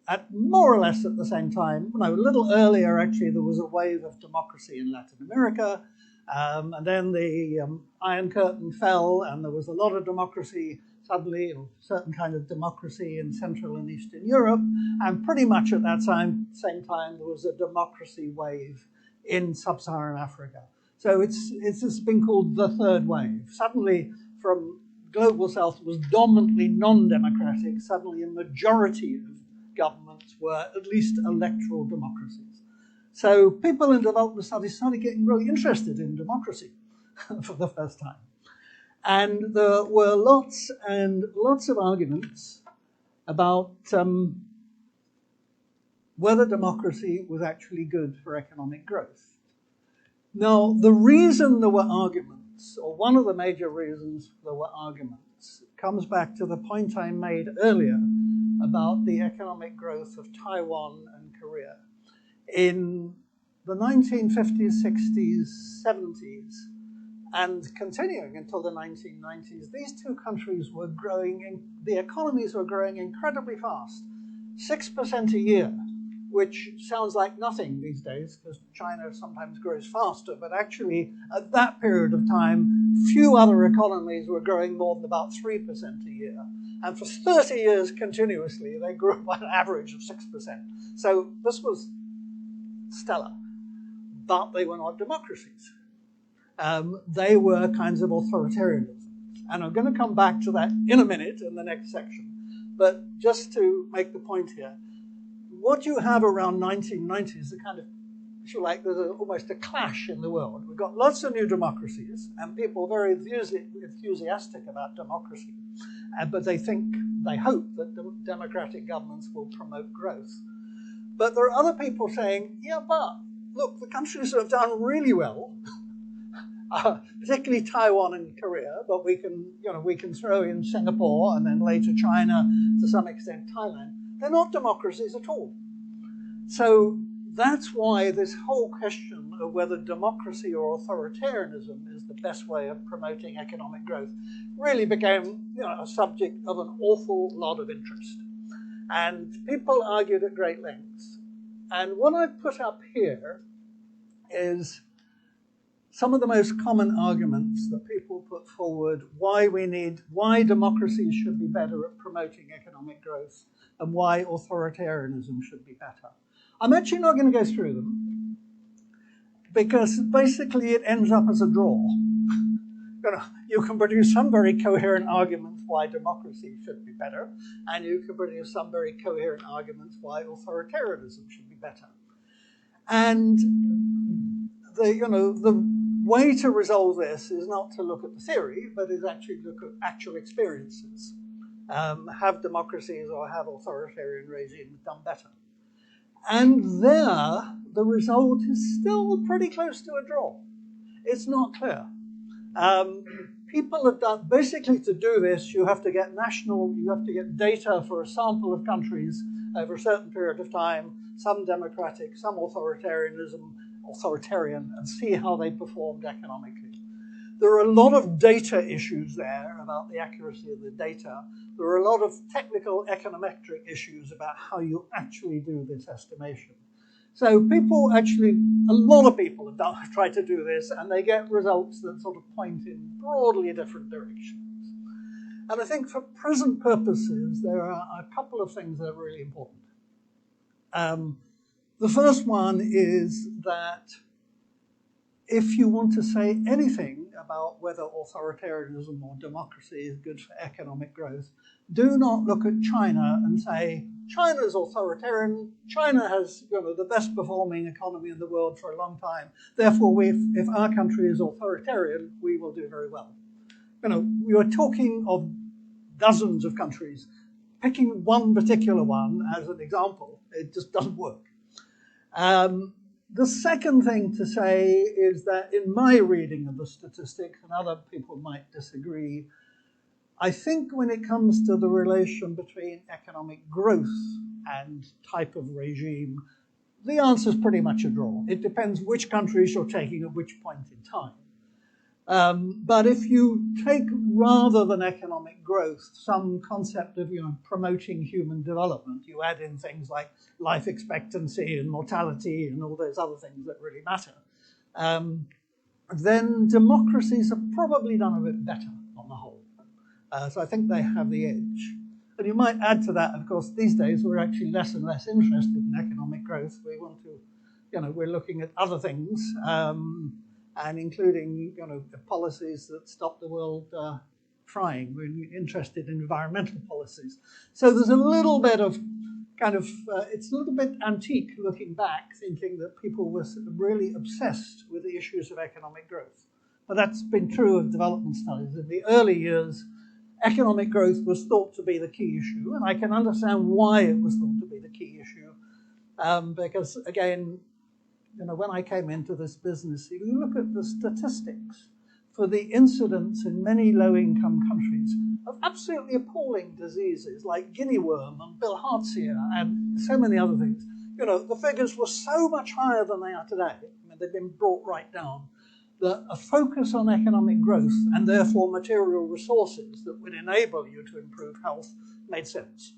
at more or less at the same time. No, a little earlier, actually, there was a wave of democracy in Latin America, and then the Iron Curtain fell, and there was a lot of democracy suddenly, or certain kind of democracy in Central and Eastern Europe, and pretty much at that same time, there was a democracy wave in Sub-Saharan Africa. So it's been called the third wave. Suddenly, from global south was dominantly non-democratic, suddenly a majority of governments were at least electoral democracies. So people in development studies started getting really interested in democracy for the first time. And there were lots and lots of arguments about whether democracy was actually good for economic growth. Now, the reason there were arguments, or one of the major reasons there were arguments, comes back to the point I made earlier about the economic growth of Taiwan and Korea. In the 1950s, 60s, 70s, and continuing until the 1990s, these two countries were growing, the economies were growing incredibly fast, 6% a year, which sounds like nothing these days because China sometimes grows faster, but actually at that period of time, few other economies were growing more than about 3% a year. And for 30 years continuously, they grew by an average of 6%. So this was stellar, but they were not democracies. They were kinds of authoritarianism. And I'm going to come back to that in a minute in the next section. But just to make the point here, what you have around 1990 is a kind of, if you like, there's almost a clash in the world. We've got lots of new democracies and people very enthusiastic about democracy, but they hope that democratic governments will promote growth. But there are other people saying, yeah, but look, the countries that have done really well, particularly Taiwan and Korea, but we can throw in Singapore and then later China, to some extent Thailand. They're not democracies at all. So that's why this whole question of whether democracy or authoritarianism is the best way of promoting economic growth really became a subject of an awful lot of interest. And people argued at great lengths. And what I've put up here is some of the most common arguments that people put forward why democracies should be better at promoting economic growth and why authoritarianism should be better. I'm actually not going to go through them because basically it ends up as a draw. you can produce some very coherent arguments why democracy should be better, and you can produce some very coherent arguments why authoritarianism should be better. And the way to resolve this is not to look at the theory, but is actually look at actual experiences. Have democracies or have authoritarian regimes done better? And there, the result is still pretty close to a draw. It's not clear. People have done, basically to do this, you have to get data for a sample of countries over a certain period of time, some democratic, some authoritarian, and see how they performed economically. There are a lot of data issues there about the accuracy of the data. There are a lot of technical econometric issues about how you actually do this estimation. So a lot of people have tried to do this, and they get results that sort of point in broadly different directions. And I think for present purposes, there are a couple of things that are really important. The first one is that if you want to say anything about whether authoritarianism or democracy is good for economic growth, do not look at China and say, China's authoritarian, China has the best performing economy in the world for a long time, therefore if our country is authoritarian, we will do very well. We are talking of dozens of countries. Picking one particular one as an example, it just doesn't work. The second thing to say is that in my reading of the statistics, and other people might disagree, I think when it comes to the relation between economic growth and type of regime, the answer is pretty much a draw. It depends which countries you're taking at which point in time. But if you take, rather than economic growth, some concept of promoting human development, you add in things like life expectancy and mortality and all those other things that really matter, then democracies have probably done a bit better on the whole. So I think they have the edge. And you might add to that, of course, these days we're actually less and less interested in economic growth. We want to, we're looking at other things, and including, policies that stop the world frying. We're interested in environmental policies. So there's a little bit of it's a little bit antique looking back, thinking that people were really obsessed with the issues of economic growth. But that's been true of development studies. In the early years, economic growth was thought to be the key issue, and I can understand why it was thought to be the key issue, because again, when I came into this business, if you look at the statistics for the incidence in many low-income countries of absolutely appalling diseases like guinea worm and bilharzia and so many other things, the figures were so much higher than they are today. I mean, they've been brought right down. That a focus on economic growth and therefore material resources that would enable you to improve health made sense.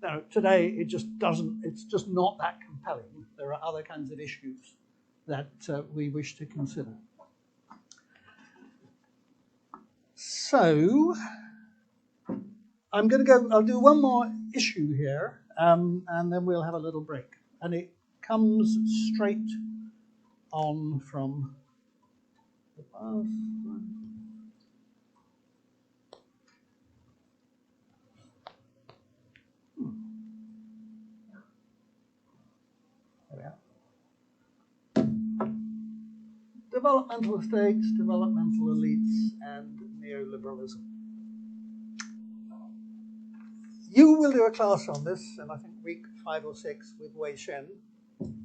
Now, today it just doesn't, it's just not that compelling. There are other kinds of issues that we wish to consider. So, I'll do one more issue here, and then we'll have a little break. And it comes straight on from the past. There we are. Developmental states, developmental elites, and neoliberalism. You will do a class on this, and I think week 5 or 6 with Wei Shen.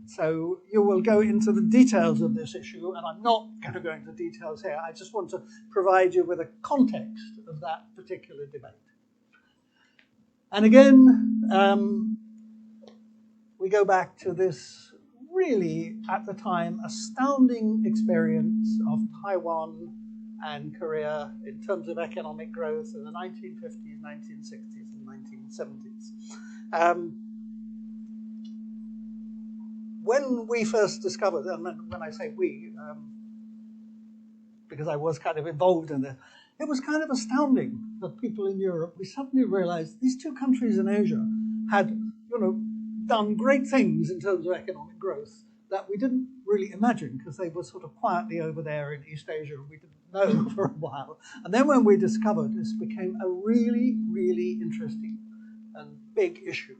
So you will go into the details of this issue, and I'm not going to go into details here. I just want to provide you with a context of that particular debate. And again, we go back to this really, at the time, astounding experience of Taiwan and Korea in terms of economic growth in the 1950s, 1960s, and 1970s. When we first discovered, and when I say we, because I was kind of involved in it, it was kind of astounding that people in Europe, we suddenly realized these two countries in Asia had, done great things in terms of economic growth that we didn't really imagine, because they were sort of quietly over there in East Asia, and we didn't know for a while. And then when we discovered this became a really, really interesting and big issue,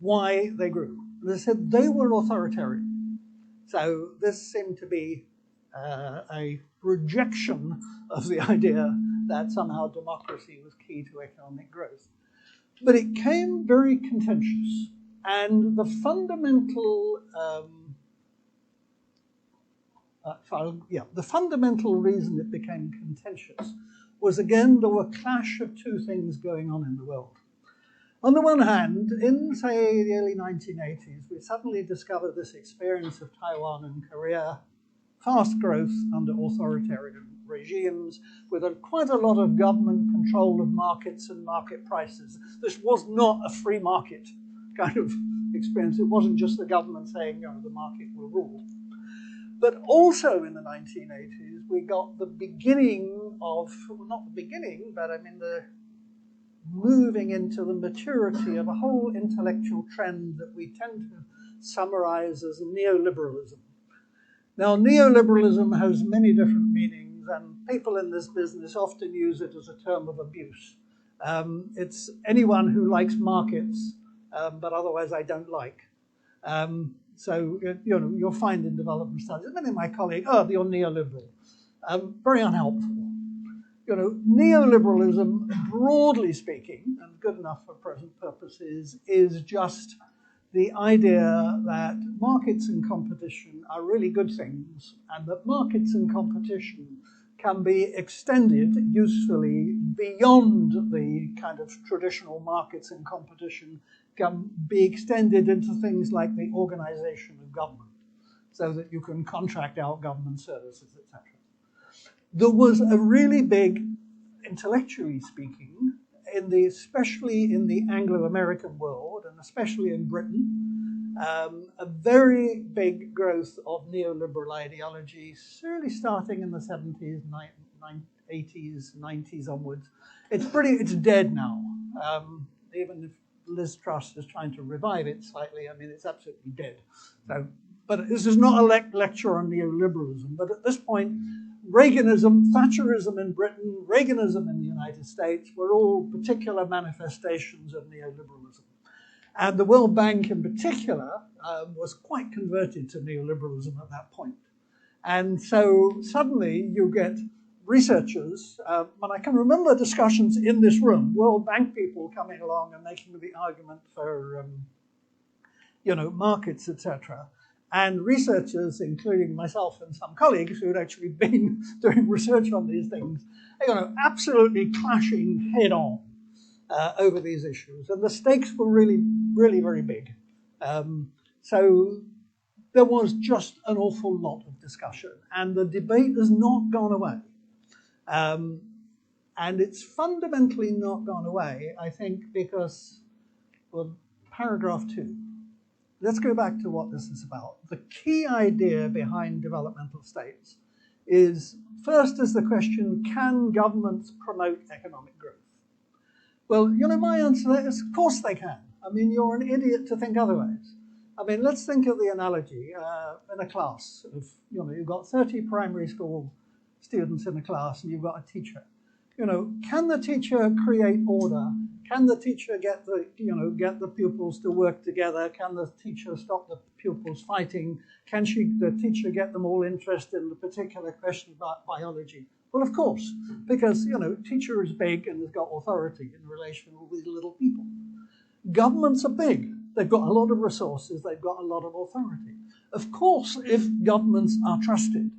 why they grew. And they said they were authoritarian. So this seemed to be a rejection of the idea that somehow democracy was key to economic growth. But it came very contentious. And the fundamental the fundamental reason it became contentious was, again, there were a clash of two things going on in the world. On the one hand, in, say, the early 1980s, we suddenly discovered this experience of Taiwan and Korea, fast growth under authoritarian regimes, with quite a lot of government control of markets and market prices. This was not a free market kind of experience. It wasn't just the government saying, the market will rule. But also in the 1980s, we got the beginning of, well, not the beginning, but I mean the moving into the maturity of a whole intellectual trend that we tend to summarize as neoliberalism. Now, neoliberalism has many different meanings, and people in this business often use it as a term of abuse. It's anyone who likes markets, but otherwise I don't like. So, you'll find in development studies, many of my colleagues, you're neoliberal. Very unhelpful. Neoliberalism, broadly speaking, and good enough for present purposes, is just the idea that markets and competition are really good things, and that markets and competition can be extended usefully beyond the kind of traditional markets and competition, can be extended into things like the organization of government, so that you can contract out government services, etc. There was a really big, intellectually speaking, especially in the Anglo-American world, and especially in Britain, a very big growth of neoliberal ideology, certainly starting in the 70s, 80s, 90s onwards. It's dead now. Even if Liz Truss is trying to revive it slightly, I mean, it's absolutely dead. So, but this is not a lecture on neoliberalism, but at this point, Reaganism, Thatcherism in Britain, Reaganism in the United States were all particular manifestations of neoliberalism. And the World Bank in particular was quite converted to neoliberalism at that point. And so suddenly you get researchers, and I can remember discussions in this room, World Bank people coming along and making the argument for, markets, etc. And researchers, including myself and some colleagues who had actually been doing research on these things, absolutely clashing head on over these issues. And the stakes were really, really very big. So there was just an awful lot of discussion. And the debate has not gone away. And it's fundamentally not gone away, I think, because, well, paragraph 2. Let's go back to what this is about. The key idea behind developmental states is, first is the question, can governments promote economic growth? Well, my answer to that is, of course they can. I mean, you're an idiot to think otherwise. I mean, let's think of the analogy in a class of, you've got 30 primary school students in a class and you've got a teacher. Can the teacher create order? Can the teacher get the pupils to work together? Can the teacher stop the pupils fighting? Can the teacher get them all interested in the particular question about biology? Well, of course, because, teacher is big and has got authority in relation with little people. Governments are big. They've got a lot of resources. They've got a lot of authority. Of course, if governments are trusted,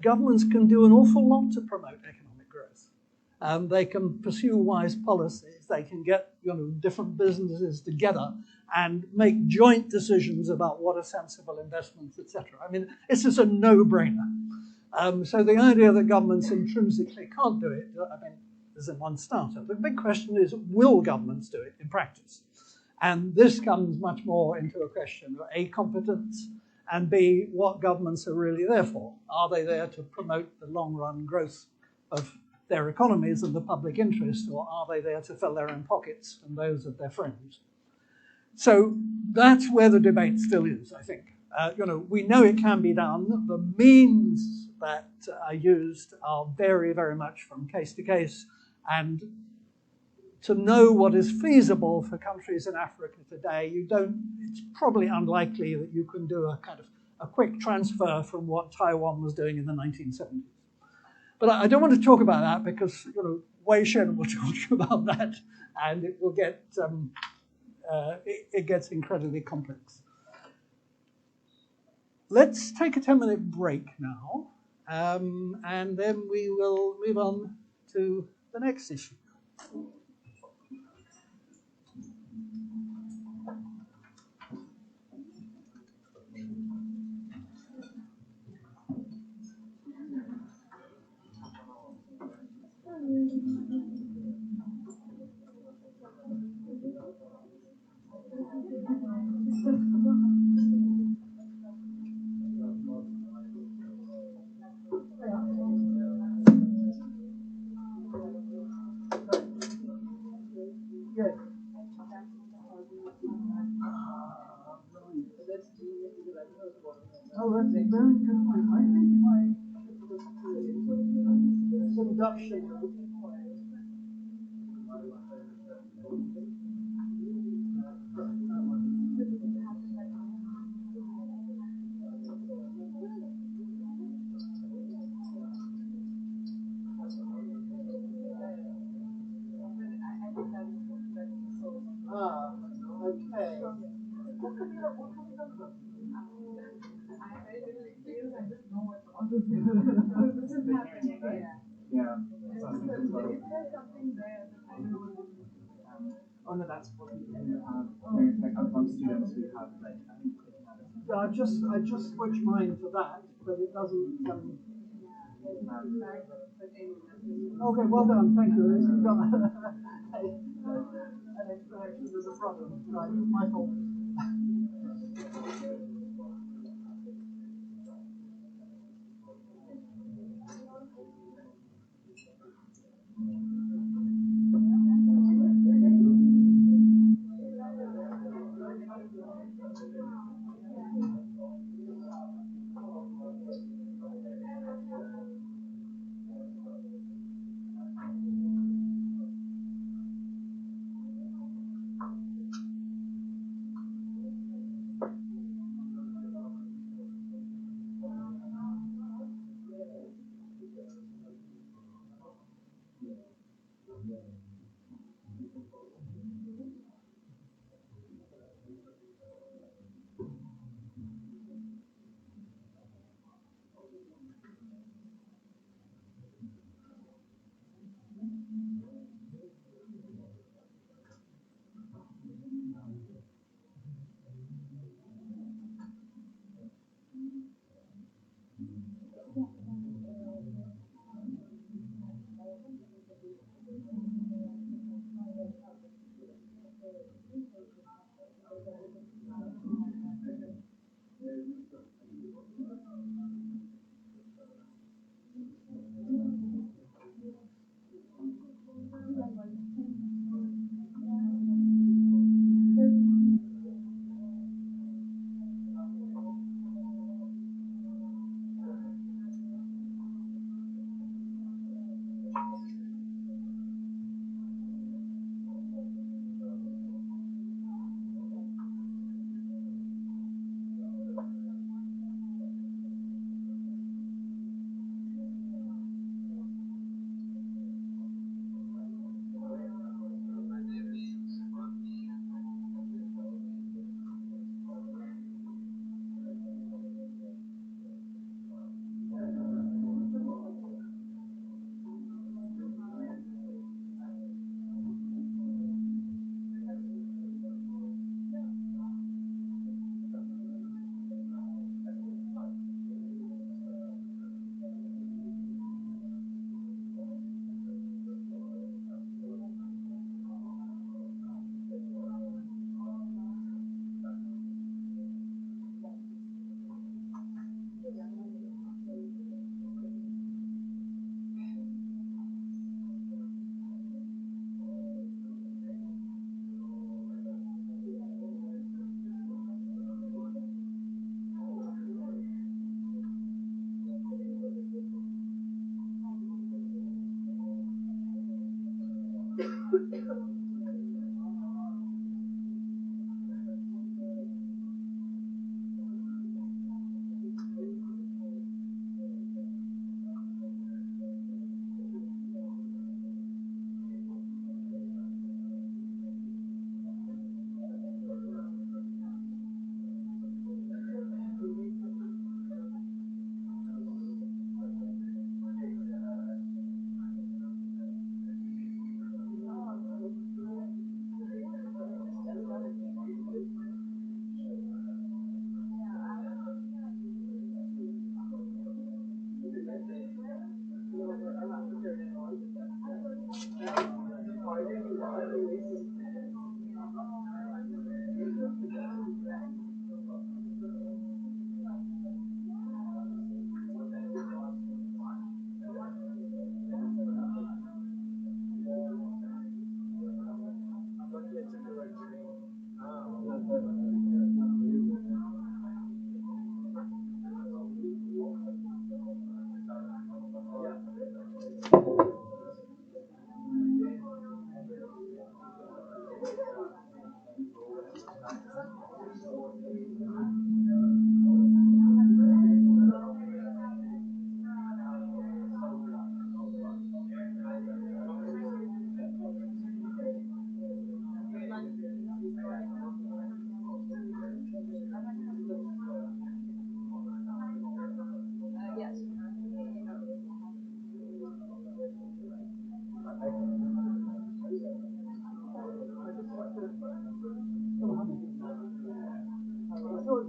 governments can do an awful lot to promote economic growth. They can pursue wise policies. They can get different businesses together and make joint decisions about what are sensible investments, etc. I mean, this is a no-brainer. So the idea that governments intrinsically can't do it, I mean, is a non-starter. The big question is, will governments do it in practice? And this comes much more into a question of A, competence, and B, what governments are really there for. Are they there to promote the long-run growth of their economies and the public interest, or are they there to fill their own pockets and those of their friends? So that's where the debate still is, I think. We know it can be done. The means that are used are very, very much from case to case. And to know what is feasible for countries in Africa today, it's probably unlikely that you can do a kind of a quick transfer from what Taiwan was doing in the 1970s. But I don't want to talk about that because, Wei Shen will talk to you about that, and it will get, it gets incredibly complex. Let's take a 10-minute break now, and then we will move on to the next issue. Yes. Oh, that's a very good point. I think my induction. Okay. Yeah. Oh no, that's for people who have students who have like. Yeah, I just switched mine to that, but it doesn't. Okay, well done, thank you. At least you got an explanation. There's a problem. Right, my fault.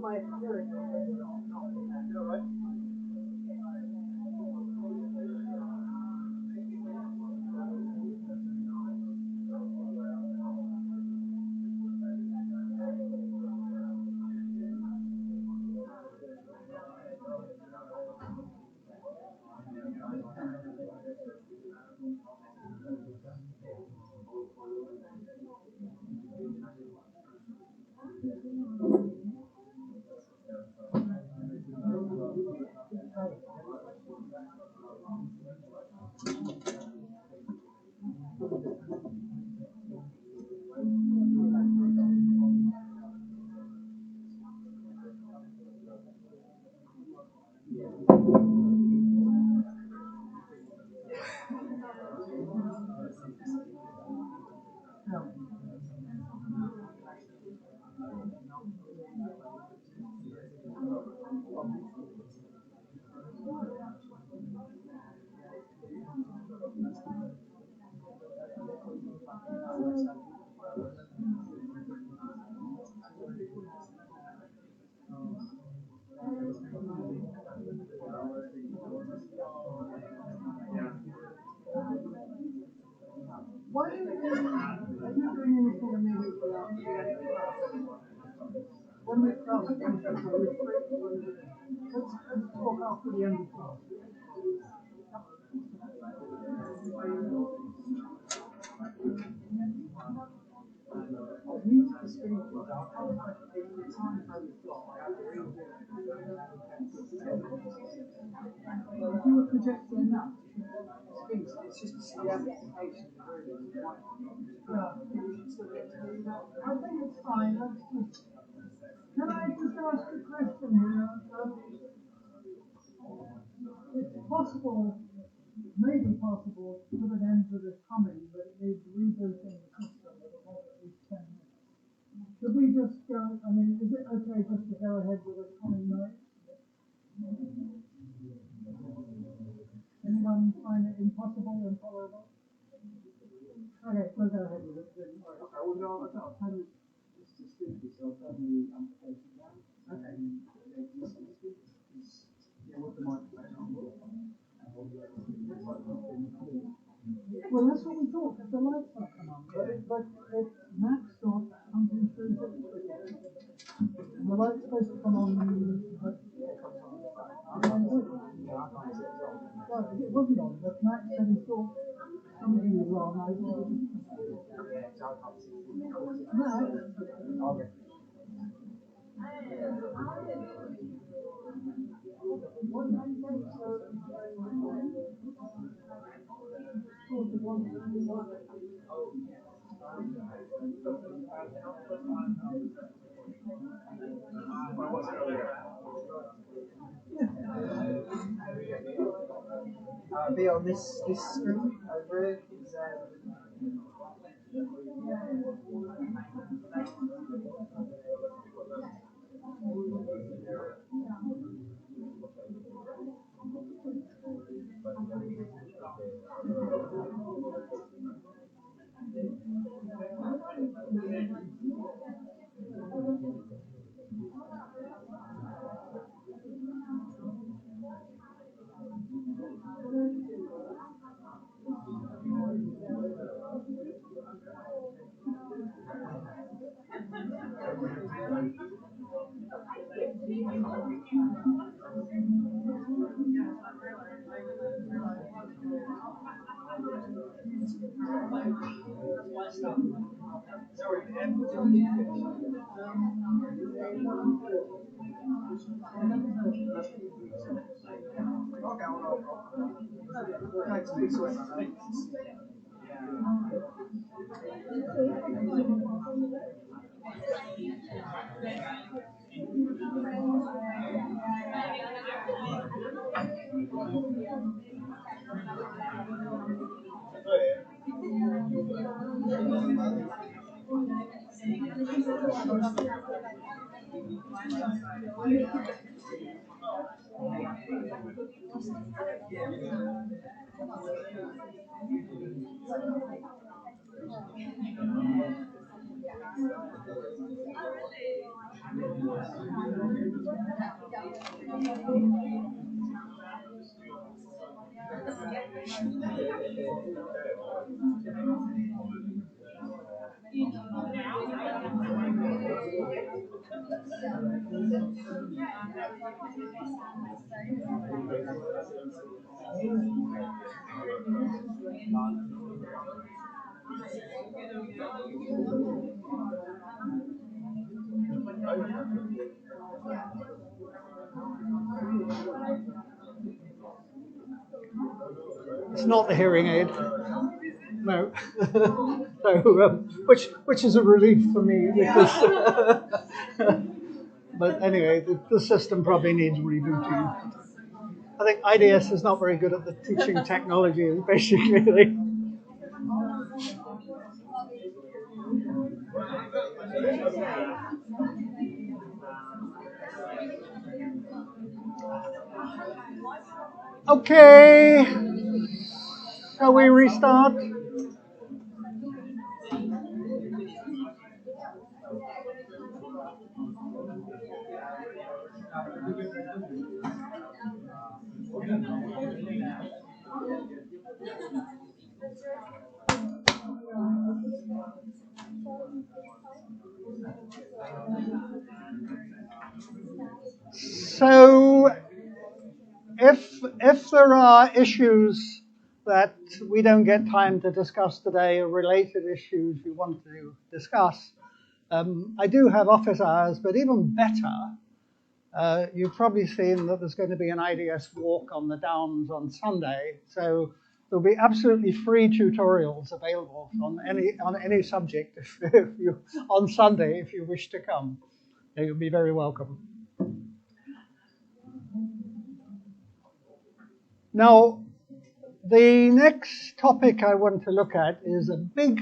my hearing. Why are you doing anything immediately after the end of class? When we class finishes, let's talk after the end of class. Needs to speak without the time frame if you were projecting that, it's just the amplification really. Yeah, you should still get to do that. I think it's fine. Can I just ask a question here? It's possible, maybe possible, to put an end to this coming, but it needs rebooting the system that will take at least 10 minutes. Should we just go, I mean, is it okay just to go ahead with a coming note? Anyone find it impossible, intolerable? Okay, we'll go ahead with it. Okay, well, no, I'll tell you. It's just stupid, so I'll turn the amplification down. Okay. Yeah, with the microphone on. Well, that's what we thought, because the lights don't come on. But if Max thought something through and the light's supposed to come on but well, it wasn't on, but Max said he thought something was wrong. Be on this screen over it is It's not the hearing aid. No. So, which is a relief for me because. But anyway, the system probably needs rebooting. I think IDS is not very good at the teaching technology, basically. Okay, shall we restart? So, if there are issues that we don't get time to discuss today, or related issues you want to discuss, I do have office hours, but even better, you've probably seen that there's going to be an IDS walk on the Downs on Sunday, so there'll be absolutely free tutorials available on any subject if you on Sunday if you wish to come. You'll be very welcome. Now, the next topic I want to look at is a big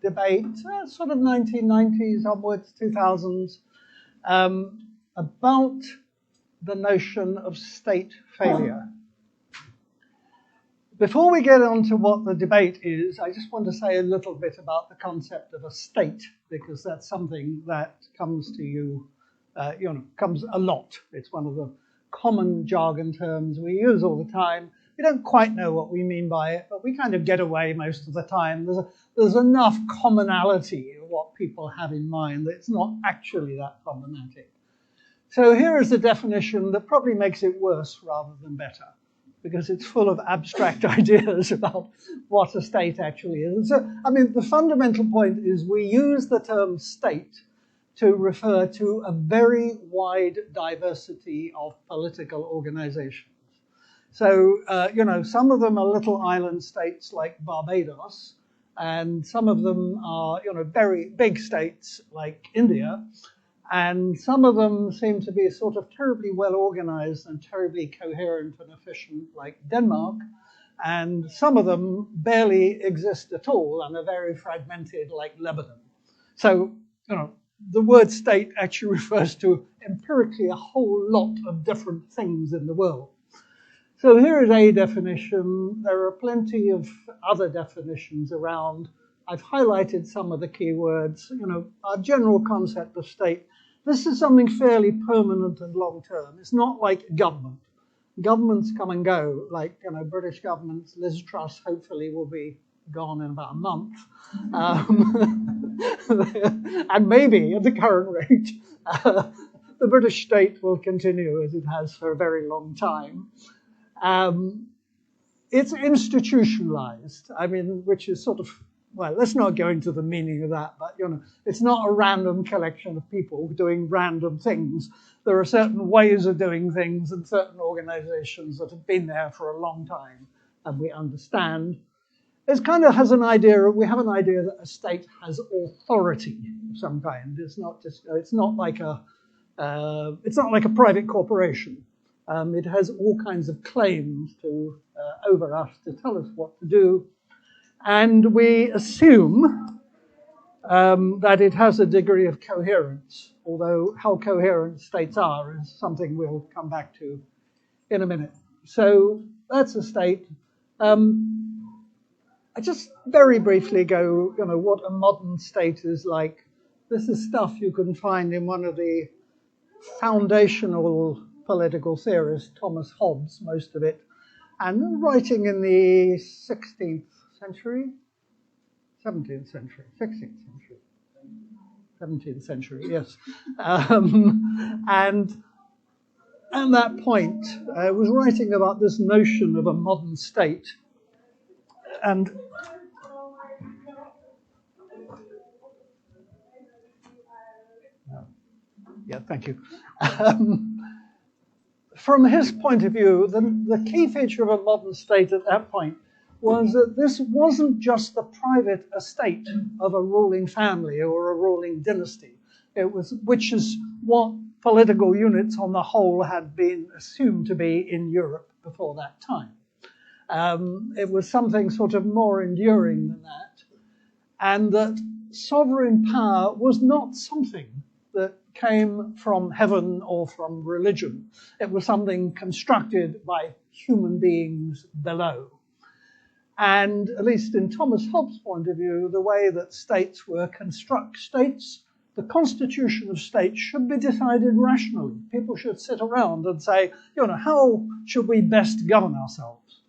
debate, sort of 1990s onwards, 2000s, about the notion of state failure. Before we get on to what the debate is, I just want to say a little bit about the concept of a state, because that's something that comes to you, comes a lot. It's one of the common jargon terms we use all the time. We don't quite know what we mean by it, but we kind of get away most of the time. There's enough commonality of what people have in mind that it's not actually that problematic. So here is the definition that probably makes it worse rather than better, because it's full of abstract ideas about what a state actually is. And so, I mean, the fundamental point is we use the term state to refer to a very wide diversity of political organizations. So, some of them are little island states like Barbados, and some of them are, very big states like India, and some of them seem to be sort of terribly well organized and terribly coherent and efficient like Denmark, and some of them barely exist at all and are very fragmented like Lebanon. So, the word state actually refers to empirically a whole lot of different things in the world. So here is a definition. There are plenty of other definitions around. I've highlighted some of the key words. Our general concept of state. This is something fairly permanent and long-term. It's not like government. Governments come and go. Like, British governments, Liz Truss hopefully will be gone in about a month. And maybe at the current rate, the British state will continue as it has for a very long time. It's institutionalized, which is sort of, well, let's not go into the meaning of that, but, it's not a random collection of people doing random things. There are certain ways of doing things and certain organizations that have been there for a long time, and we understand. It kind of has an idea, we have an idea that a state has authority of some kind. It's not like a private corporation. It has all kinds of claims over us to tell us what to do. And we assume that it has a degree of coherence, although how coherent states are is something we'll come back to in a minute. So that's a state. I just very briefly go, what a modern state is like. This is stuff you can find in one of the foundational political theorists, Thomas Hobbes, most of it, and writing in the 16th century, 17th century, 16th century, 17th century, yes. And at that point, I was writing about this notion of a modern state. And yeah, thank you. From his point of view, the key feature of a modern state at that point was that this wasn't just the private estate of a ruling family or a ruling dynasty. It was, which is what political units on the whole had been assumed to be in Europe before that time. It was something sort of more enduring than that, and that sovereign power was not something that came from heaven or from religion. It was something constructed by human beings below. And at least in Thomas Hobbes' point of view, the way that states were states, the constitution of states should be decided rationally. People should sit around and say, how should we best govern ourselves?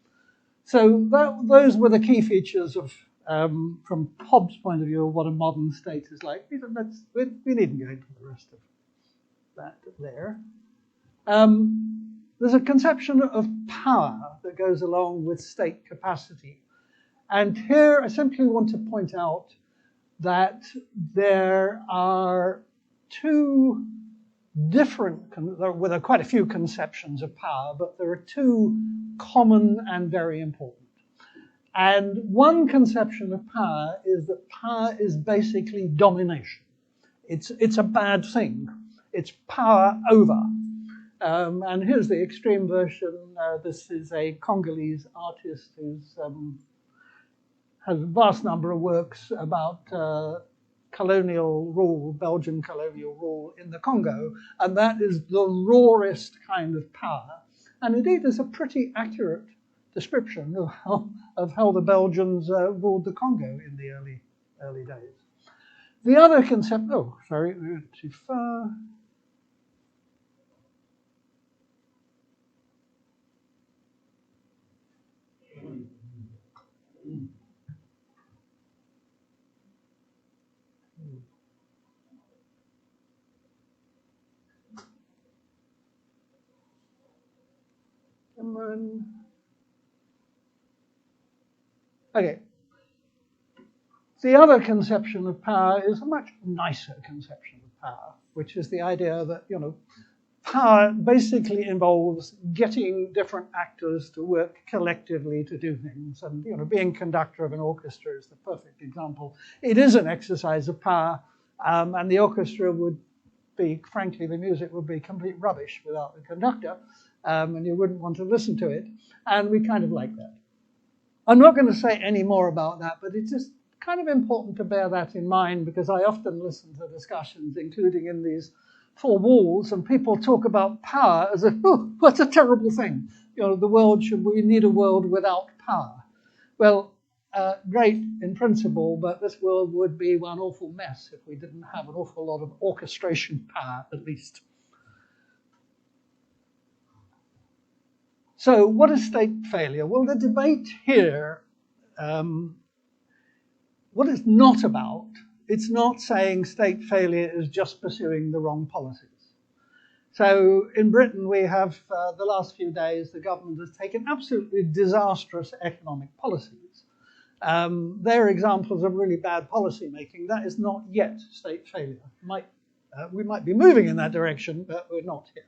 So those were the key features of, from Hobbes' point of view, of what a modern state is like. We needn't go into the rest of that there. There's a conception of power that goes along with state capacity. And here I simply want to point out that there are two different, there are quite a few conceptions of power, but there are two common and very important. And one conception of power is that power is basically domination. It's a bad thing. It's power over. And here's the extreme version. This is a Congolese artist who's has a vast number of works about colonial rule, Belgian colonial rule in the Congo, and that is the rawest kind of power. And indeed, there's a pretty accurate description of how the Belgians ruled the Congo in the early days. The other concept, oh, sorry, we went too far. Okay. The other conception of power is a much nicer conception of power, which is the idea that, power basically involves getting different actors to work collectively to do things. And, being conductor of an orchestra is the perfect example. It is an exercise of power, and the orchestra would be, frankly, the music would be complete rubbish without the conductor, and you wouldn't want to listen to it. And we kind of like that. I'm not going to say any more about that, but it's just kind of important to bear that in mind, because I often listen to discussions, including in these four walls, and people talk about power as if, oh, what's a terrible thing. We need a world without power. Well, great in principle, but this world would be one awful mess if we didn't have an awful lot of orchestration power, at least. So what is state failure? Well, the debate here, what it's not about, it's not saying state failure is just pursuing the wrong policies. So in Britain, we have, the last few days, the government has taken absolutely disastrous economic policies. They're examples of really bad policy making. That is not yet state failure. We might be moving in that direction, but we're not here.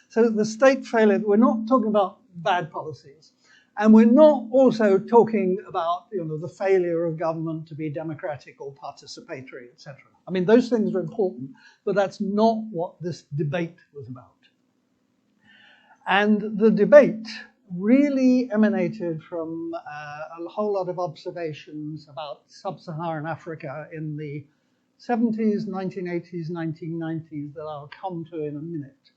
So the state failure, we're not talking about bad policies. And we're not also talking about the failure of government to be democratic or participatory, etc. I mean, those things are important, but that's not what this debate was about. And the debate really emanated from a whole lot of observations about sub-Saharan Africa in the 70s, 1980s, 1990s that I'll come to in a minute.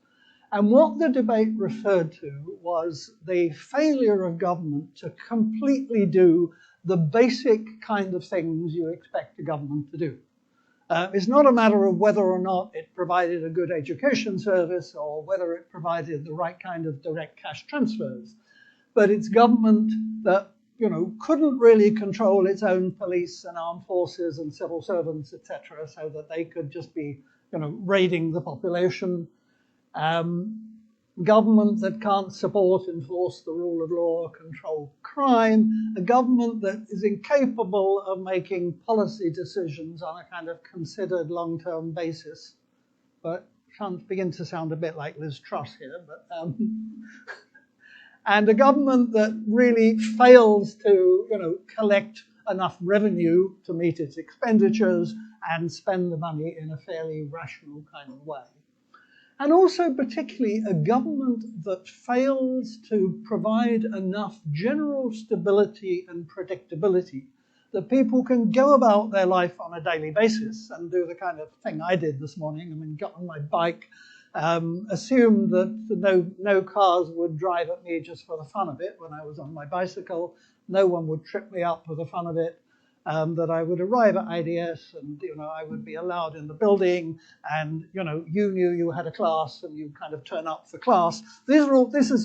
And what the debate referred to was the failure of government to completely do the basic kind of things you expect a government to do. It's not a matter of whether or not it provided a good education service or whether it provided the right kind of direct cash transfers, but it's government that couldn't really control its own police and armed forces and civil servants, etc., so that they could just be raiding the population. Government that can't support, enforce the rule of law, control crime, a government that is incapable of making policy decisions on a kind of considered long-term basis. But begin to sound a bit like Liz Truss here, but and a government that really fails to collect enough revenue to meet its expenditures and spend the money in a fairly rational kind of way. And also particularly a government that fails to provide enough general stability and predictability that people can go about their life on a daily basis and do the kind of thing I did this morning. I mean, got on my bike, assumed that no cars would drive at me just for the fun of it when I was on my bicycle. No one would trip me up for the fun of it. That I would arrive at IDS and I would be allowed in the building, and you knew you had a class and you kind of turn up for class. This is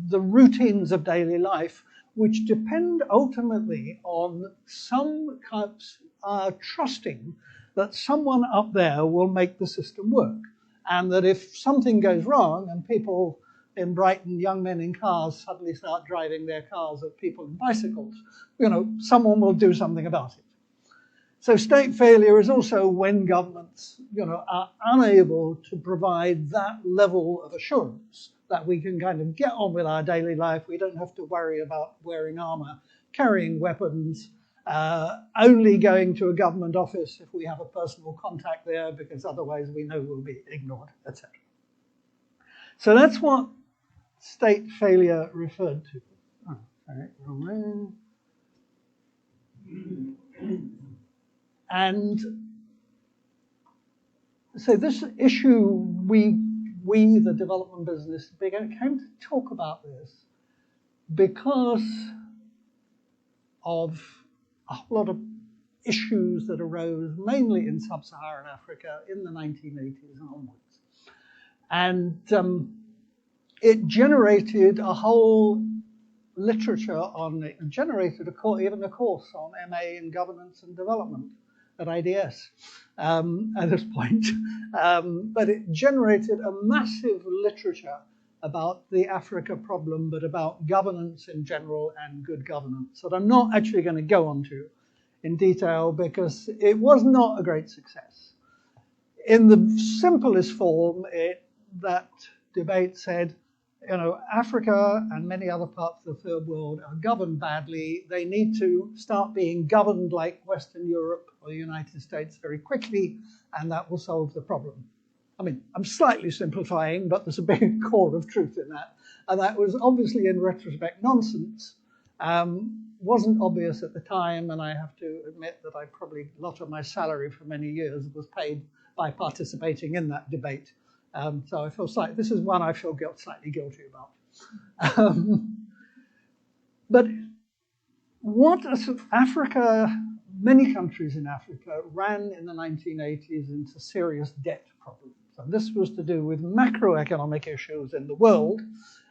the routines of daily life, which depend ultimately on some trusting that someone up there will make the system work, and that if something goes wrong and people in Brighton, young men in cars suddenly start driving their cars at people in bicycles, someone will do something about it. So state failure is also when governments, are unable to provide that level of assurance that we can kind of get on with our daily life. We don't have to worry about wearing armor, carrying weapons, only going to a government office if we have a personal contact there, because otherwise we know we'll be ignored, etc. So that's what state failure referred to. Oh, sorry, wrong way. And so this issue, we the development business, came to talk about this because of a whole lot of issues that arose mainly in sub-Saharan Africa in the 1980s and onwards. And it generated a whole literature on it, and generated even a course on MA in governance and development at IDS at this point. But it generated a massive literature about the Africa problem, but about governance in general and good governance that I'm not actually going to go on in detail because it was not a great success. In the simplest form, that debate said, Africa and many other parts of the third world are governed badly. They need to start being governed like Western Europe or the United States very quickly, and that will solve the problem. I mean, I'm slightly simplifying, but there's a big core of truth in that. And that was obviously, in retrospect, nonsense. Wasn't obvious at the time, and I have to admit that a lot of my salary for many years was paid by participating in that debate. So I feel this is one I feel slightly guilty about. But what Africa, many countries in Africa ran in the 1980s into serious debt problems. And this was to do with macroeconomic issues in the world,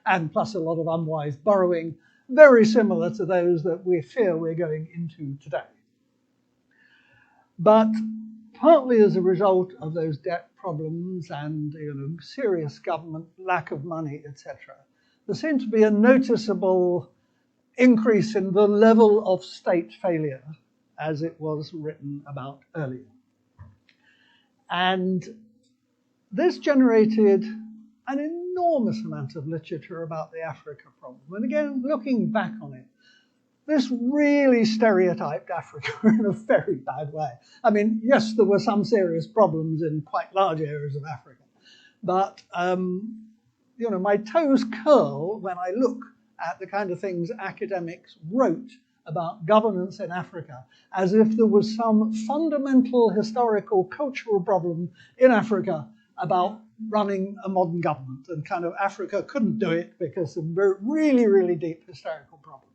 and plus a lot of unwise borrowing, very similar to those that we fear we're going into today. But partly as a result of those debt problems and serious government lack of money, etc., there seemed to be a noticeable increase in the level of state failure as it was written about earlier. And this generated an enormous amount of literature about the Africa problem. And again, looking back on it, this really stereotyped Africa in a very bad way. I mean, yes, there were some serious problems in quite large areas of Africa, but my toes curl when I look at the kind of things academics wrote about governance in Africa, as if there was some fundamental historical cultural problem in Africa about running a modern government, and kind of Africa couldn't do it because of really, really deep historical problems.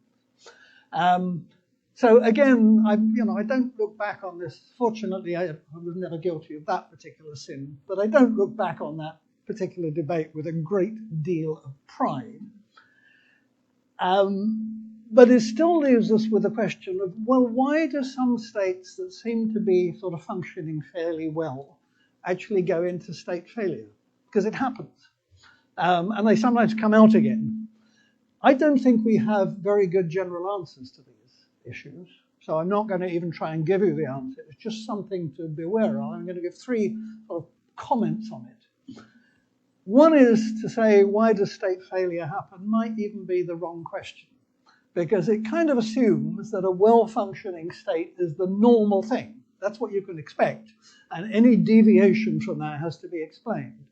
So again, I don't look back on this. Fortunately, I was never guilty of that particular sin, but I don't look back on that particular debate with a great deal of pride. But it still leaves us with the question of, well, why do some states that seem to be sort of functioning fairly well actually go into state failure? Because it happens. And they sometimes come out again. I don't think we have very good general answers to these issues. So I'm not going to even try and give you the answer. It's just something to be aware of. I'm going to give 3 sort of comments on it. One is to say, why does state failure happen? Might even be the wrong question, because it kind of assumes that a well-functioning state is the normal thing. That's what you can expect. And any deviation from that has to be explained.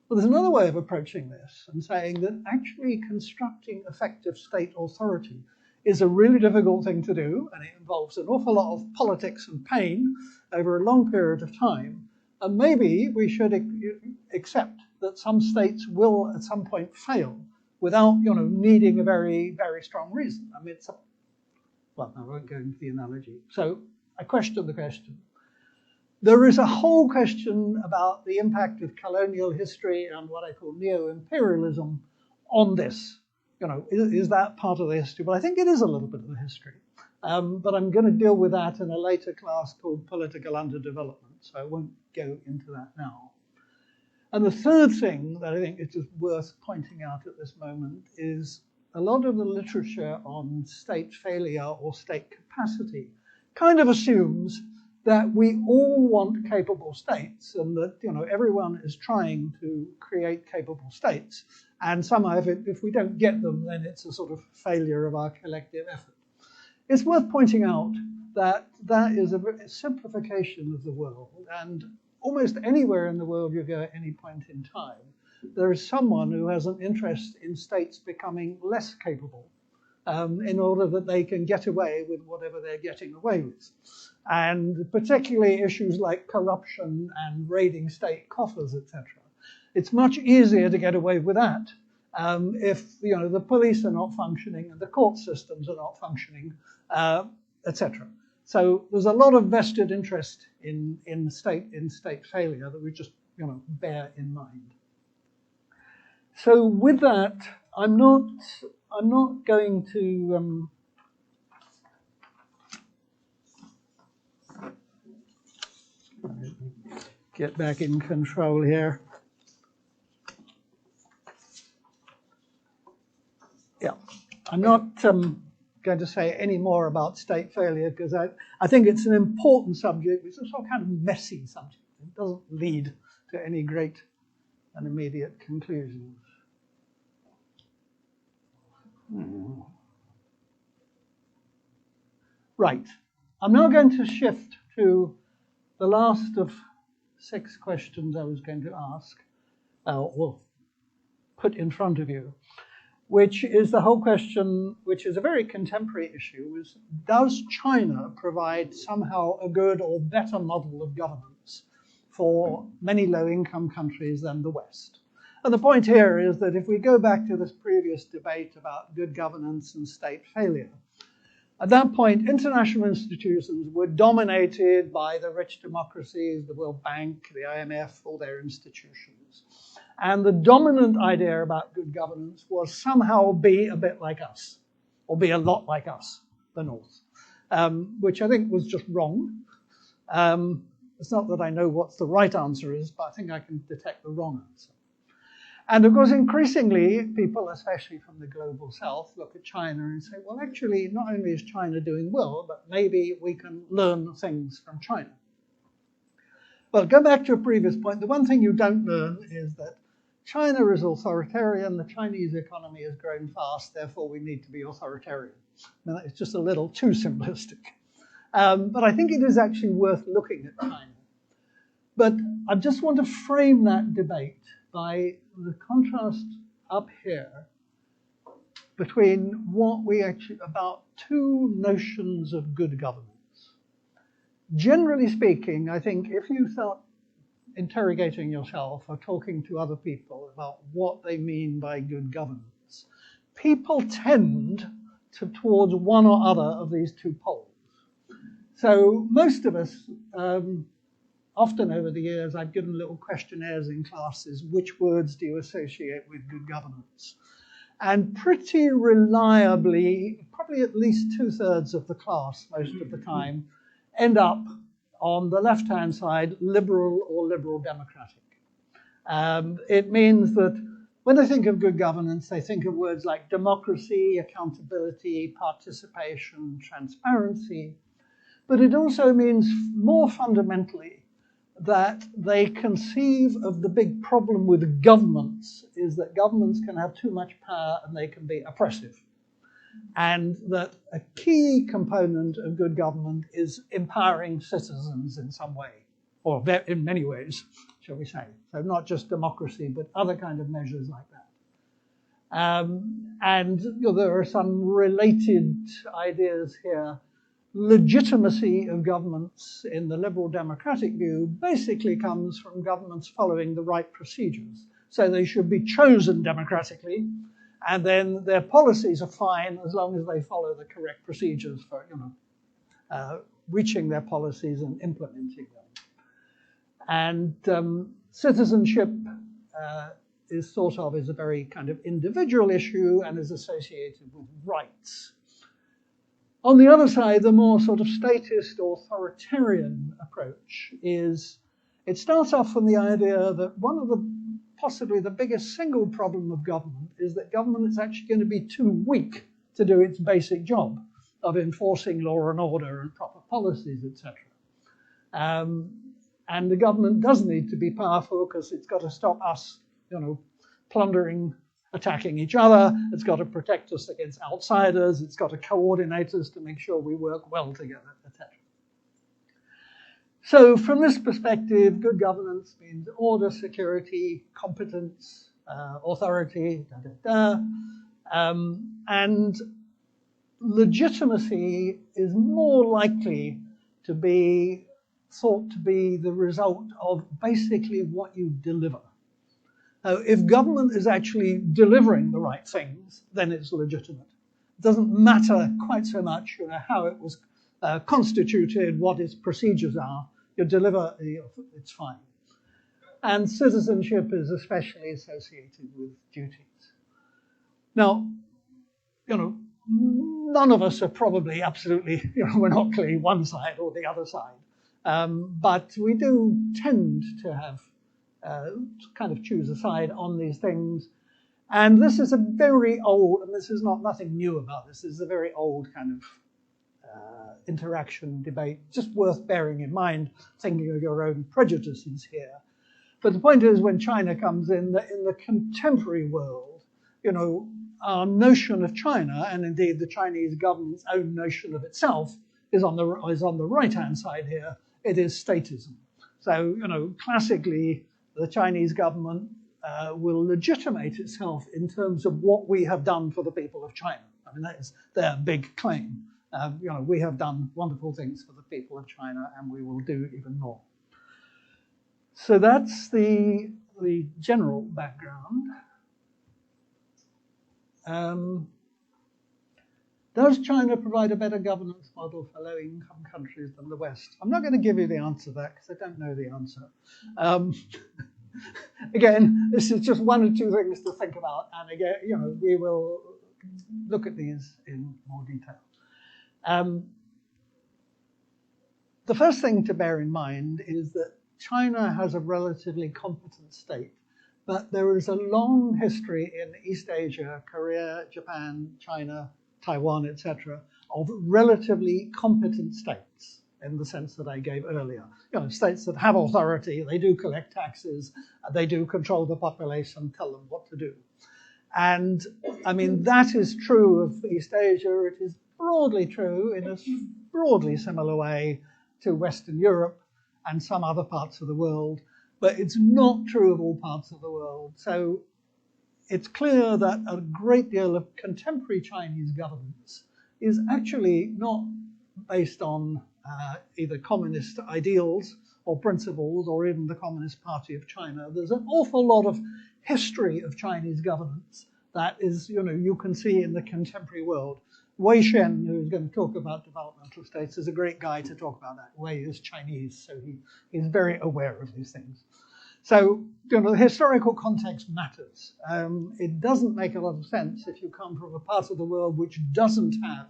But there's another way of approaching this and saying that actually constructing effective state authority is a really difficult thing to do, and it involves an awful lot of politics and pain over a long period of time. And maybe we should accept that some states will at some point fail without, needing a very, very strong reason. I mean, well, I won't go into the analogy. So I question the question. There is a whole question about the impact of colonial history and what I call neo-imperialism on this. Is that part of the history? Well, I think it is a little bit of the history. But I'm going to deal with that in a later class called political underdevelopment, so I won't go into that now. And the third thing that I think is just worth pointing out at this moment is a lot of the literature on state failure or state capacity kind of assumes that we all want capable states and that everyone is trying to create capable states. And somehow if we don't get them, then it's a sort of failure of our collective effort. It's worth pointing out that that is a simplification of the world, and almost anywhere in the world you go at any point in time, there is someone who has an interest in states becoming less capable in order that they can get away with whatever they're getting away with. And particularly issues like corruption and raiding state coffers, etc. It's much easier to get away with that if the police are not functioning and the court systems are not functioning, etc. So there's a lot of vested interest in state failure that we just bear in mind. So with that, I'm not going to get back in control here. Yeah, I'm not going to say any more about state failure because I think it's an important subject. It's also kind of messy subject. It doesn't lead to any great and immediate conclusions. Right, I'm now going to shift to the last of 6 questions I was going to ask, or put in front of you, which is the whole question, which is a very contemporary issue, is does China provide somehow a good or better model of governance for many low-income countries than the West? And the point here is that if we go back to this previous debate about good governance and state failure, at that point, international institutions were dominated by the rich democracies, the World Bank, the IMF, all their institutions. And the dominant idea about good governance was somehow be a bit like us, or be a lot like us, the North, which I think was just wrong. It's not that I know what the right answer is, but I think I can detect the wrong answer. And of course, increasingly, people, especially from the global south, look at China and say, well, actually, not only is China doing well, but maybe we can learn things from China. Well, go back to a previous point. The one thing you don't learn is that China is authoritarian. The Chinese economy has grown fast. Therefore, we need to be authoritarian. I mean, it's just a little too simplistic. But I think it is actually worth looking at China. But I just want to frame that debate by the contrast up here between what we actually, about 2 notions of good governance. Generally speaking, I think if you start interrogating yourself or talking to other people about what they mean by good governance, people tend towards one or other of these 2 poles. So most of us, often over the years, I've given little questionnaires in classes, which words do you associate with good governance? And pretty reliably, probably at least 2/3 of the class most of the time, end up on the left-hand side, liberal or liberal democratic. It means that when they think of good governance, they think of words like democracy, accountability, participation, transparency. But it also means more fundamentally that they conceive of the big problem with governments is that governments can have too much power and they can be oppressive. And that a key component of good government is empowering citizens in some way, or in many ways, shall we say. So not just democracy, but other kind of measures like that. And there are some related ideas here. Legitimacy of governments in the liberal democratic view basically comes from governments following the right procedures. So they should be chosen democratically, and then their policies are fine as long as they follow the correct procedures for, reaching their policies and implementing them. And citizenship is thought of as a very kind of individual issue and is associated with rights. On the other side, the more sort of statist authoritarian approach is, it starts off from the idea that one of the possibly the biggest single problem of government is that government is actually going to be too weak to do its basic job of enforcing law and order and proper policies, etc. And the government does need to be powerful because it's got to stop us, plundering, attacking each other. It's got to protect us against outsiders. It's got to coordinate us to make sure we work well together, etc. So from this perspective, good governance means order, security, competence, authority, and legitimacy is more likely to be thought to be the result of basically what you deliver. If government is actually delivering the right things, then it's legitimate. It doesn't matter quite so much how it was constituted, what its procedures are. You deliver, it's fine. And citizenship is especially associated with duties. Now, none of us are probably absolutely, we're not clearly one side or the other side. But we do tend to have kind of choose a side on these things. And this is a very old, and this is nothing new about this. This is a very old kind of interaction debate, just worth bearing in mind, thinking of your own prejudices here. But the point is, when China comes in the contemporary world, our notion of China, and indeed the Chinese government's own notion of itself, is on the right-hand side here. It is statism. So, classically, the Chinese government will legitimate itself in terms of what we have done for the people of China. I mean, that is their big claim. We have done wonderful things for the people of China, and we will do even more. So that's the general background. Does China provide a better governance model for low-income countries than the West? I'm not going to give you the answer to that because I don't know the answer. Again, this is just one or two things to think about, and again, we will look at these in more detail. The first thing to bear in mind is that China has a relatively competent state, but there is a long history in East Asia, Korea, Japan, China, Taiwan, etc., of relatively competent states in the sense that I gave earlier. States that have authority, they do collect taxes, they do control the population, tell them what to do. And I mean, that is true of East Asia. It is broadly true in a broadly similar way to Western Europe and some other parts of the world, but it's not true of all parts of the world. So it's clear that a great deal of contemporary Chinese governance is actually not based on either communist ideals or principles or even the Communist Party of China. There's an awful lot of history of Chinese governance that is, you can see in the contemporary world. Wei Shen, who's going to talk about developmental states, is a great guy to talk about that. Wei is Chinese, so he's very aware of these things. So, the historical context matters. It doesn't make a lot of sense if you come from a part of the world which doesn't have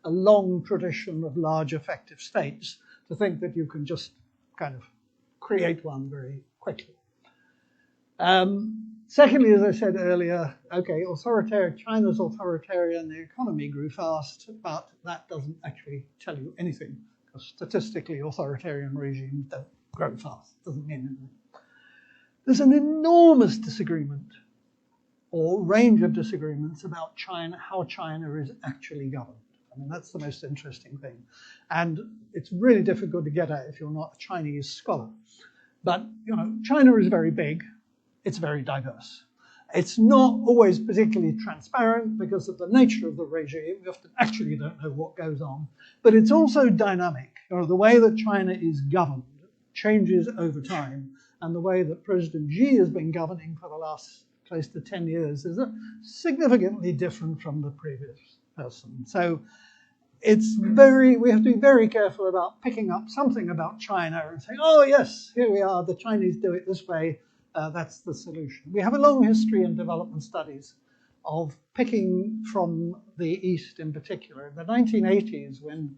a long tradition of large effective states to think that you can just kind of create one very quickly. Secondly, as I said earlier, okay, China's authoritarian economy grew fast, but that doesn't actually tell you anything, because statistically authoritarian regimes don't grow fast. Doesn't mean anything. There's an enormous disagreement, or range of disagreements, about China, how China is actually governed. I mean, that's the most interesting thing. And it's really difficult to get at if you're not a Chinese scholar. But, China is very big. It's very diverse. It's not always particularly transparent because of the nature of the regime. We often actually don't know what goes on. But it's also dynamic. The way that China is governed changes over time. And the way that President Xi has been governing for the last close to 10 years is significantly different from the previous person. So we have to be very careful about picking up something about China and saying, oh yes, here we are, the Chinese do it this way, that's the solution. We have a long history in development studies of picking from the East in particular. In the 1980s, when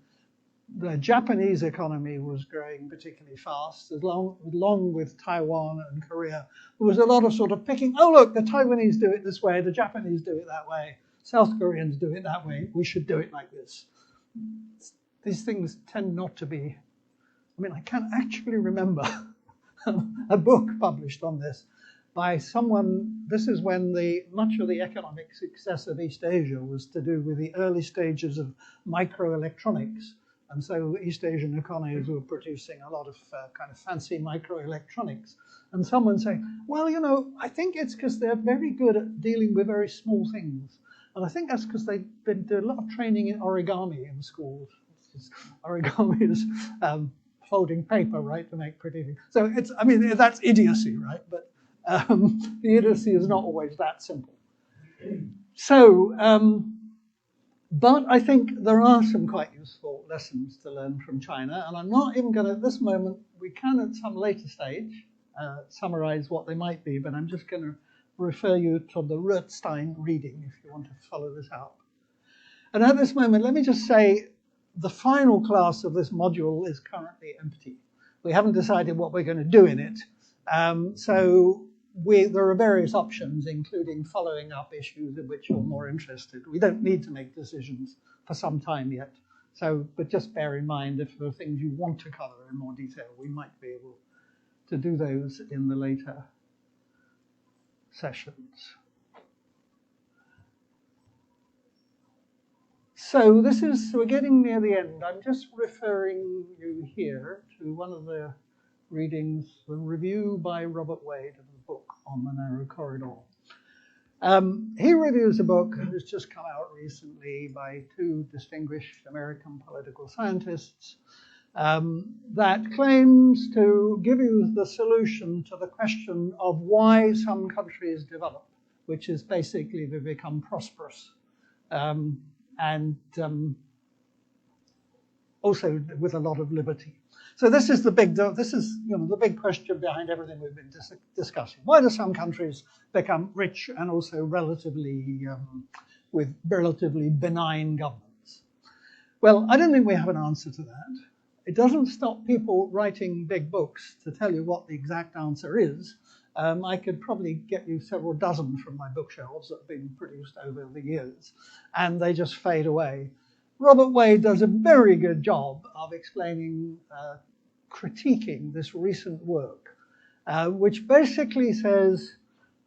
the Japanese economy was growing particularly fast, along with Taiwan and Korea, there was a lot of sort of picking, oh look, the Taiwanese do it this way, the Japanese do it that way, South Koreans do it that way, we should do it like this. These things tend not to be, I can't actually remember a book published on this by someone. This is when much of the economic success of East Asia was to do with the early stages of microelectronics. And so East Asian economies were producing a lot of kind of fancy microelectronics. And someone saying, well, I think it's because they're very good at dealing with very small things. And I think that's because they do a lot of training in origami in schools. Origami is folding paper, right, to make pretty things. So that's idiocy, right? But the idiocy is not always that simple. So, but I think there are some quite useful lessons to learn from China. And I'm not even going to, at this moment, we can at some later stage summarize what they might be, but I'm just going to refer you to the Rothstein reading if you want to follow this out. And at this moment, let me just say the final class of this module is currently empty. We haven't decided what we're going to do in it. So there are various options, including following up issues in which you're more interested. We don't need to make decisions for some time yet. But just bear in mind, if there are things you want to cover in more detail, we might be able to do those in the later sessions. So we're getting near the end. I'm just referring you here to one of the readings, the review by Robert Wade of the book on the narrow corridor. He reviews a book that has just come out recently by two distinguished American political scientists that claims to give you the solution to the question of why some countries develop, which is basically they become prosperous. And also with a lot of liberty. So this is the big question behind everything we've been discussing. Why do some countries become rich and also with relatively benign governments? Well, I don't think we have an answer to that. It doesn't stop people writing big books to tell you what the exact answer is. I could probably get you several dozen from my bookshelves that have been produced over the years, and they just fade away. Robert Wade does a very good job of explaining, critiquing this recent work, which basically says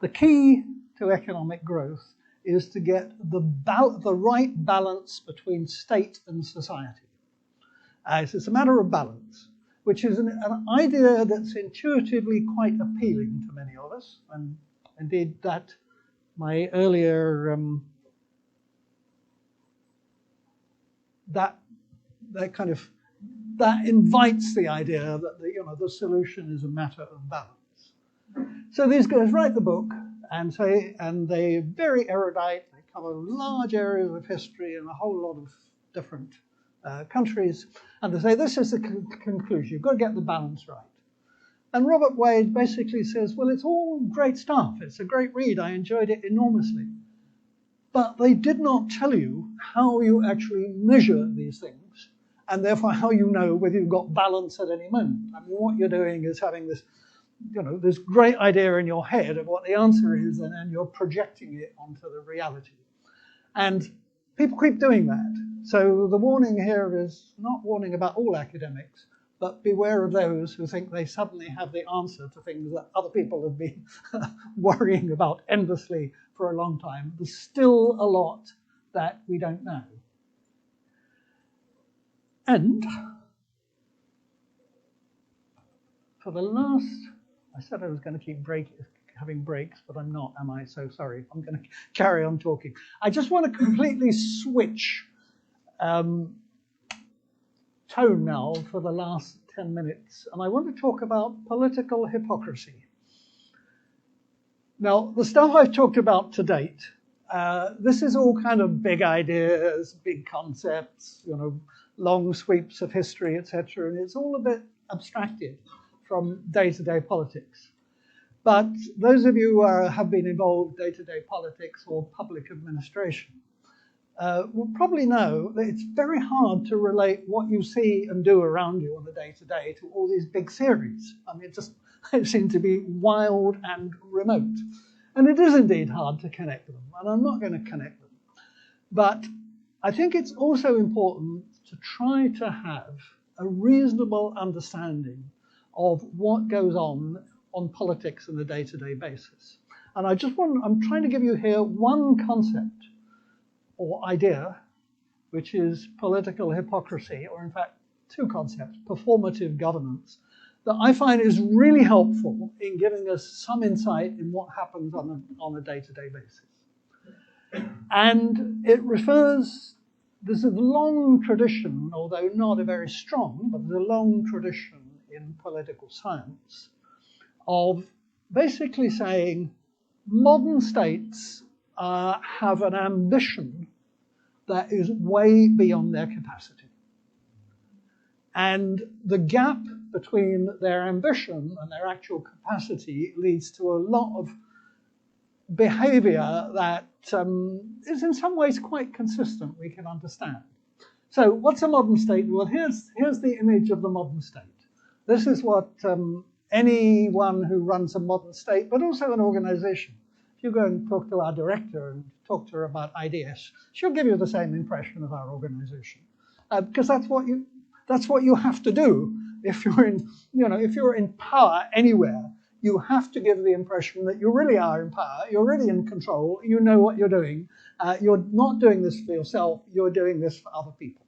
the key to economic growth is to get the right balance between state and society. So it's a matter of balance, which is an idea that's intuitively quite appealing to many of us. And indeed, that my earlier that invites the idea that the solution is a matter of balance. So these guys write the book and they're very erudite. They cover large areas of history in a whole lot of different countries, and they say this is the conclusion. You've got to get the balance right. And Robert Wade basically says, well, it's all great stuff. It's a great read. I enjoyed it enormously. But they did not tell you how you actually measure these things, and therefore how you know whether you've got balance at any moment. I mean, what you're doing is having this, this great idea in your head of what the answer is, and then you're projecting it onto the reality. And people keep doing that. So the warning here is not warning about all academics, but beware of those who think they suddenly have the answer to things that other people have been worrying about endlessly for a long time. There's still a lot that we don't know. And for the last, I said I was going to keep having breaks, but I'm not, am I? So sorry, I'm going to carry on talking. I just want to completely switch tone now for the last 10 minutes, and I want to talk about political hypocrisy. Now, the stuff I've talked about to date, this is all kind of big ideas, big concepts, long sweeps of history, etc., and it's all a bit abstracted from day-to-day politics. But those of you who have been involved in day-to-day politics or public administration will probably know that it's very hard to relate what you see and do around you on a day-to-day to all these big theories. I mean, it seems to be wild and remote. And it is indeed hard to connect them, and I'm not going to connect them. But I think it's also important to try to have a reasonable understanding of what goes on politics on a day-to-day basis. And I'm trying to give you here one concept or idea, which is political hypocrisy, or in fact, two concepts, performative governance, that I find is really helpful in giving us some insight in what happens on a day-to-day basis. And it refers, there's a long tradition, although not a very strong, but there's a long tradition in political science of basically saying modern states have an ambition that is way beyond their capacity. And the gap between their ambition and their actual capacity leads to a lot of behavior that is in some ways quite consistent, we can understand. So what's a modern state? Well, here's the image of the modern state. This is what anyone who runs a modern state, but also an organization, if you go and talk to our director and talk to her about ideas, she'll give you the same impression of our organization, because that's what you have to do if you're in power anywhere. You have to give the impression that you really are in power, you're really in control, you know what you're doing. You're not doing this for yourself, you're doing this for other people.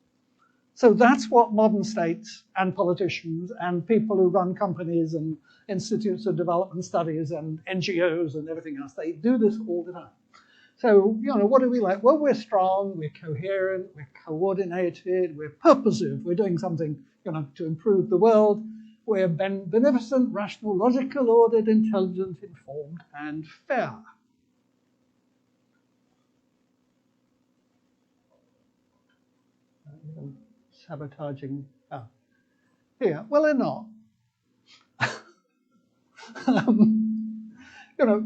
So that's what modern states and politicians and people who run companies and institutes of development studies and NGOs and everything else, they do this all the time. So, what are we like? Well, we're strong, we're coherent, we're coordinated, we're purposive, we're doing something, to improve the world. We're beneficent, rational, logical, ordered, intelligent, informed, and fair. Sabotaging. Here. Well, they're not.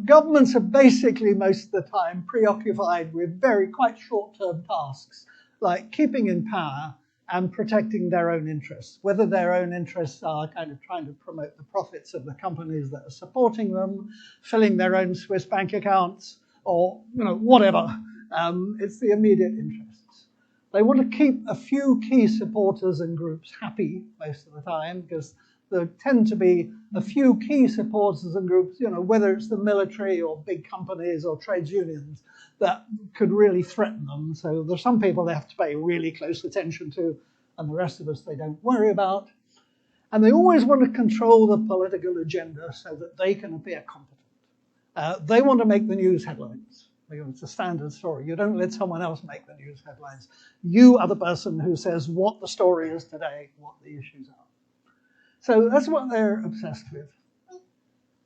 Governments are basically most of the time preoccupied with quite short-term tasks, like keeping in power and protecting their own interests, whether their own interests are kind of trying to promote the profits of the companies that are supporting them, filling their own Swiss bank accounts, or whatever. It's the immediate interests. They want to keep a few key supporters and groups happy most of the time, because there tend to be a few key supporters and groups, whether it's the military or big companies or trades unions, that could really threaten them. So there's some people they have to pay really close attention to, and the rest of us they don't worry about. And they always want to control the political agenda so that they can appear competent. They want to make the news headlines. It's a standard story. You don't let someone else make the news headlines. You are the person who says what the story is today, what the issues are. So that's what they're obsessed with.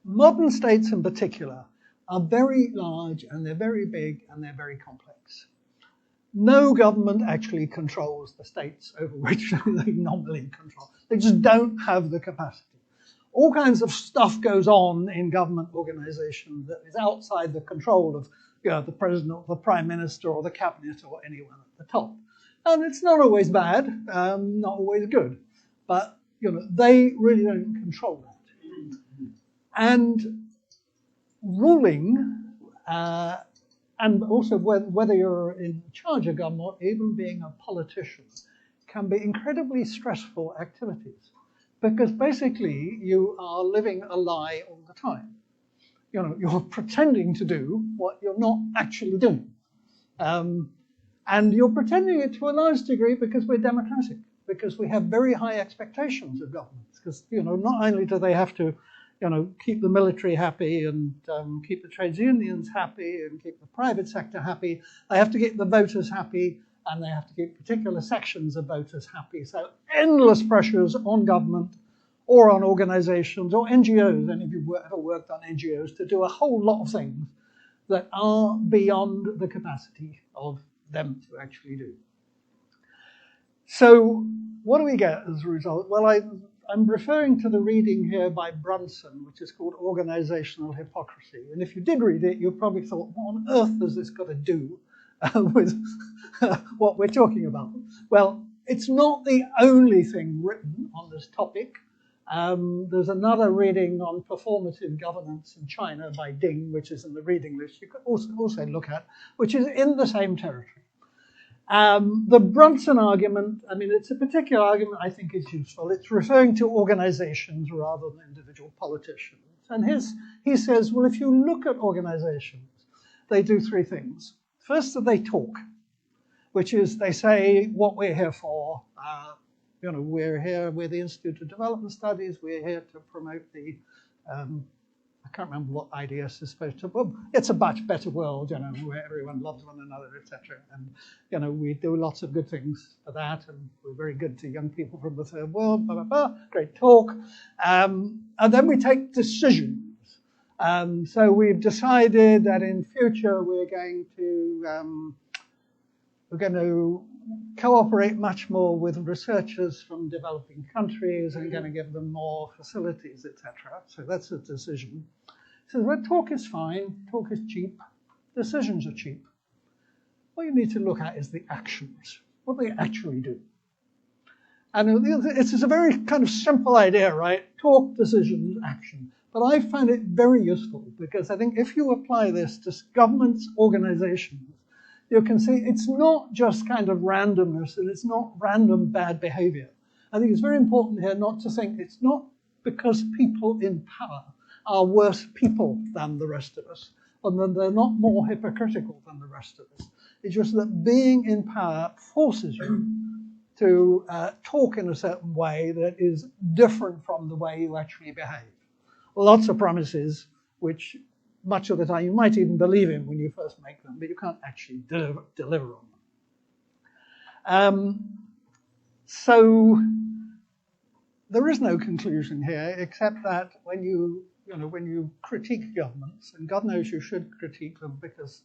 Modern states in particular are very large and they're very big and they're very complex. No government actually controls the states over which they nominally control. They just don't have the capacity. All kinds of stuff goes on in government organizations that is outside the control of the president or the prime minister or the cabinet or anyone at the top. And it's not always bad, not always good, but they really don't control that. And ruling, and also whether you're in charge of government or even being a politician, can be incredibly stressful activities, because basically you are living a lie all the time. You're pretending to do what you're not actually doing. And you're pretending it to a large degree because we're democratic, because we have very high expectations of governments, because not only do they have to keep the military happy and keep the trade unions happy and keep the private sector happy, they have to keep the voters happy, and they have to keep particular sections of voters happy. So endless pressures on government or on organizations or NGOs, any of you ever worked on NGOs, to do a whole lot of things that are beyond the capacity of them to actually do. So what do we get as a result? Well, I'm referring to the reading here by Brunson, which is called Organizational Hypocrisy. And if you did read it, you probably thought, what on earth has this got to do with what we're talking about? Well, it's not the only thing written on this topic. There's another reading on performative governance in China by Ding, which is in the reading list you could also look at, which is in the same territory. The Brunson argument, it's a particular argument I think is useful. It's referring to organizations rather than individual politicians. And he says, well, if you look at organizations, they do three things. First, that they talk, which is they say what we're here for. We're the Institute of Development Studies. We're here to promote the, I can't remember what IDS is supposed to, well, it's a much better world, where everyone loves one another, etc. And, we do lots of good things for that, and we're very good to young people from the third world, blah, blah, blah, great talk. And then we take decisions. So we've decided that in future we're going to cooperate much more with researchers from developing countries and going to give them more facilities, etc. So that's a decision. So well, talk is fine, talk is cheap, decisions are cheap. What you need to look at is the actions, what they actually do. And it's a very kind of simple idea, right? Talk, decisions, action. But I find it very useful because I think if you apply this to governments, organizations, you can see it's not just kind of randomness and it's not random bad behavior. I think it's very important here not to think it's not because people in power are worse people than the rest of us, or that they're not more hypocritical than the rest of us. It's just that being in power forces you to talk in a certain way that is different from the way you actually behave. Lots of promises which much of the time you might even believe in when you first make them, but you can't actually deliver on them. So there is no conclusion here, except that when you critique governments, and God knows you should critique them because,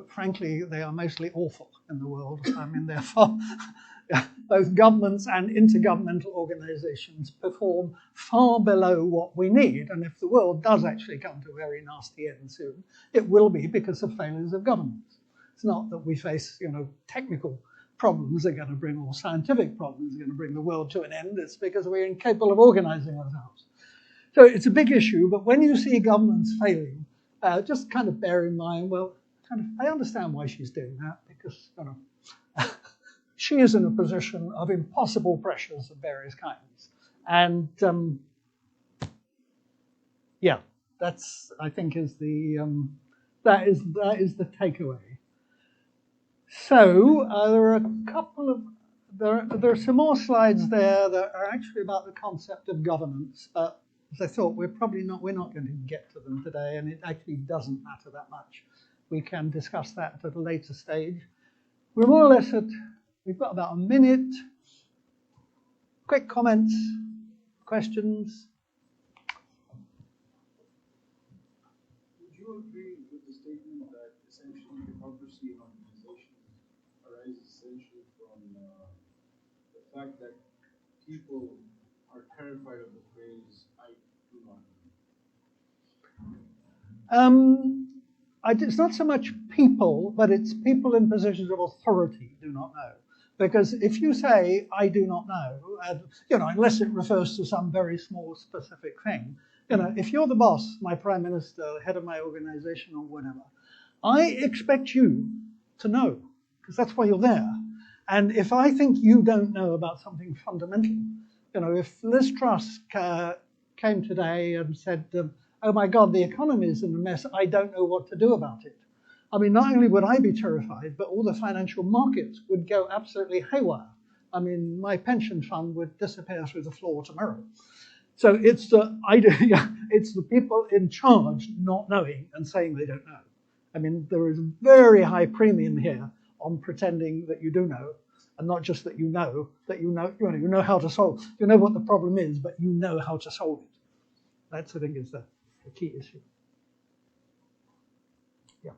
frankly, they are mostly awful in the world. Therefore, both governments and intergovernmental organizations perform far below what we need. And if the world does actually come to a very nasty end soon, it will be because of failures of governments. It's not that we face, technical problems that are going to bring, or scientific problems that are going to bring the world to an end. It's because we're incapable of organizing ourselves. So it's a big issue, but when you see governments failing, just kind of bear in mind, well, I understand why she's doing that, because, she is in a position of impossible pressures of various kinds. And that's, I think, is the that is the takeaway. So there are a couple of there are some more slides there that are actually about the concept of governance. But as I thought, we're not going to get to them today, and it actually doesn't matter that much. We can discuss that at a later stage. We're more or less we've got about a minute. Quick comments, questions? Would you agree with the statement that essentially hypocrisy in organizations arises essentially from the fact that people are terrified of the phrase "I do not know"? It's not so much people, but it's people in positions of authority do not know. Because if you say, I do not know, unless it refers to some very small specific thing, if you're the boss, my prime minister, head of my organization or whatever, I expect you to know, because that's why you're there. And if I think you don't know about something fundamental, if Liz Truss came today and said, oh my God, the economy is in a mess, I don't know what to do about it. I mean, not only would I be terrified, but all the financial markets would go absolutely haywire. I mean, my pension fund would disappear through the floor tomorrow. So it's the people in charge not knowing and saying they don't know. I mean, there is a very high premium here on pretending that you do know, and not just that you know how to solve. You know what the problem is, but you know how to solve it. That's, I think, is the key issue. Yeah.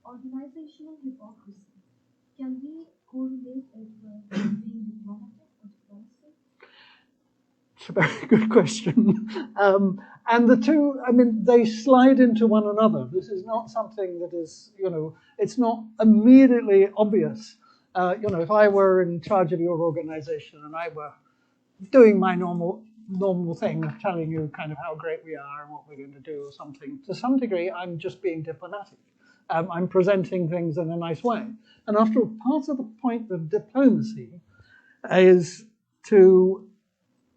Organizational hypocrisy. Can we correlate it with being diplomatic or diplomacy? It's a very good question. And the two, I mean, they slide into one another. This is not something that is, it's not immediately obvious. If I were in charge of your organization and I were doing my normal thing of telling you kind of how great we are and what we're going to do or something, to some degree, I'm just being diplomatic. I'm presenting things in a nice way. And after all, part of the point of diplomacy is to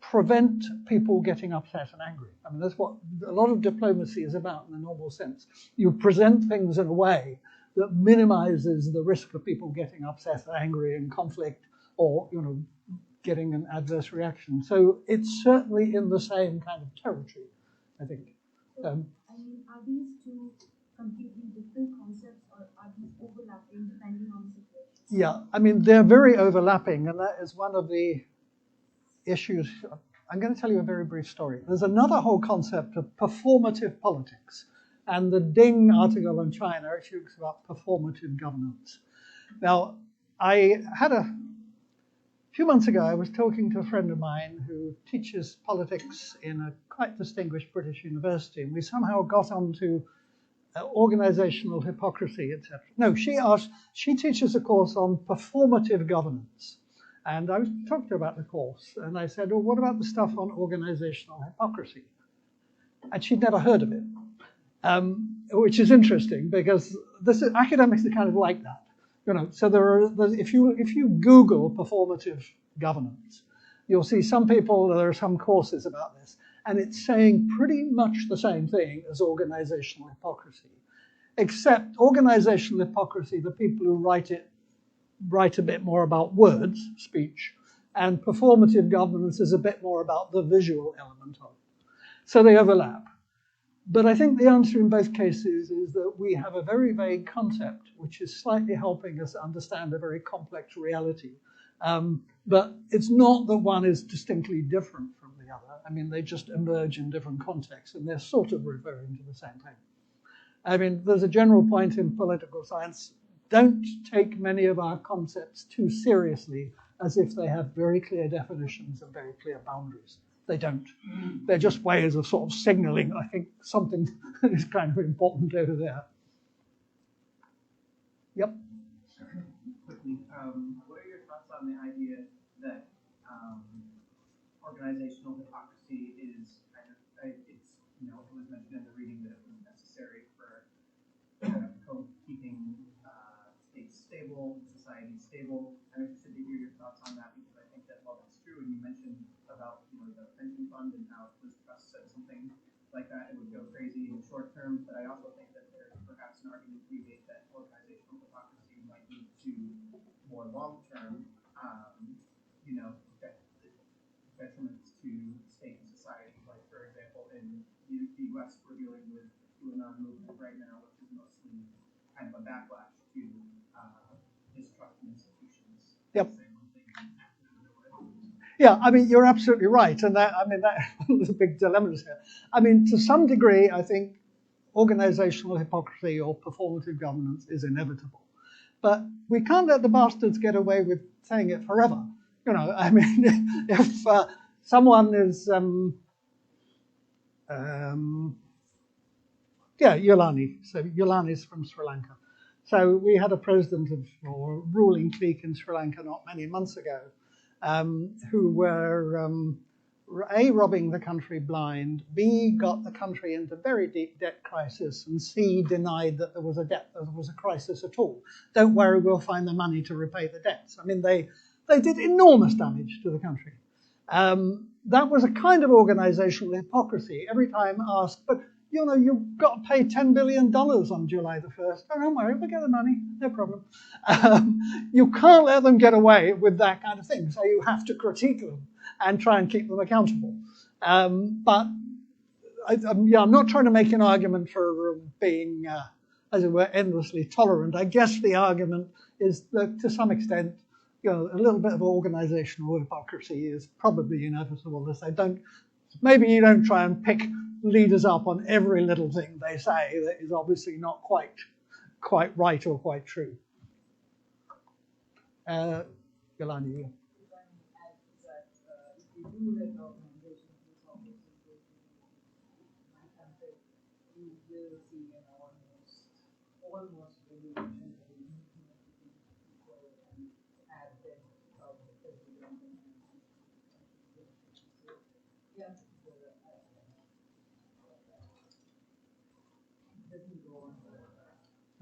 prevent people getting upset and angry. I mean, that's what a lot of diplomacy is about in the normal sense. You present things in a way that minimizes the risk of people getting upset and angry and conflict or, getting an adverse reaction. So it's certainly in the same kind of territory, I think. Are these two completely different concepts, or are these overlapping depending on the situation? Yeah, I mean, they're very overlapping, and that is one of the issues. I'm going to tell you a very brief story. There's another whole concept of performative politics, and the Ding article on China talks about performative governance. Now, I had a few months ago, I was talking to a friend of mine who teaches politics in a quite distinguished British university, and we somehow got onto organizational hypocrisy, etc. No, she teaches a course on performative governance. And I was talking to her about the course, and I said, well, what about the stuff on organizational hypocrisy? And she'd never heard of it, which is interesting because academics are kind of like that. So if you Google performative governance, you'll see there are some courses about this, and it's saying pretty much the same thing as organizational hypocrisy, except organizational hypocrisy, the people who write a bit more about words, speech, and performative governance is a bit more about the visual element of it. So they overlap. But I think the answer in both cases is that we have a very vague concept, which is slightly helping us understand a very complex reality. But it's not that one is distinctly different from the other. I mean, they just emerge in different contexts, and they're sort of referring to the same thing. I mean, there's a general point in political science. Don't take many of our concepts too seriously as if they have very clear definitions and very clear boundaries. They don't. They're just ways of sort of signaling, I think, something is kind of important over there. Yep. Quickly, what are your thoughts on the idea that organizational hypocrisy is kind of, it was mentioned in the reading that it was necessary for keeping states stable, society stable. I'm interested to hear your thoughts on that because I think that while that's true, and you mentioned about the pension fund and how Liz Truss said something like that, it would go crazy in the short term. But I also think that there's perhaps an argument to be made that organizational hypocrisy might lead to more long-term, detriments to state and society. Like, for example, in the U.S., we're dealing with the QAnon movement right now, which is mostly kind of a backlash to distrust in institutions. Yep. Yeah, I mean, you're absolutely right. And there's a big dilemma here. I mean, to some degree, I think organizational hypocrisy or performative governance is inevitable. But we can't let the bastards get away with saying it forever. You know, I mean, if someone is, Yolani. So Yolani's from Sri Lanka. So we had a president of, or ruling clique in Sri Lanka not many months ago, who were A, robbing the country blind, B, got the country into very deep debt crisis, and C, denied that there was a crisis at all. Don't worry, we'll find the money to repay the debts. I mean, they did enormous damage to the country. That was a kind of organizational hypocrisy. Every time asked, but you know, you've got to pay $10 billion on July the 1st. Oh, don't worry, we'll get the money, no problem. You can't let them get away with that kind of thing, so you have to critique them and try and keep them accountable. But I'm not trying to make an argument for being, as it were, endlessly tolerant. I guess the argument is that to some extent, you know, a little bit of organizational hypocrisy is probably inevitable. Maybe you don't try and pick leaders up on every little thing they say that is obviously not quite right or quite true. Yolani.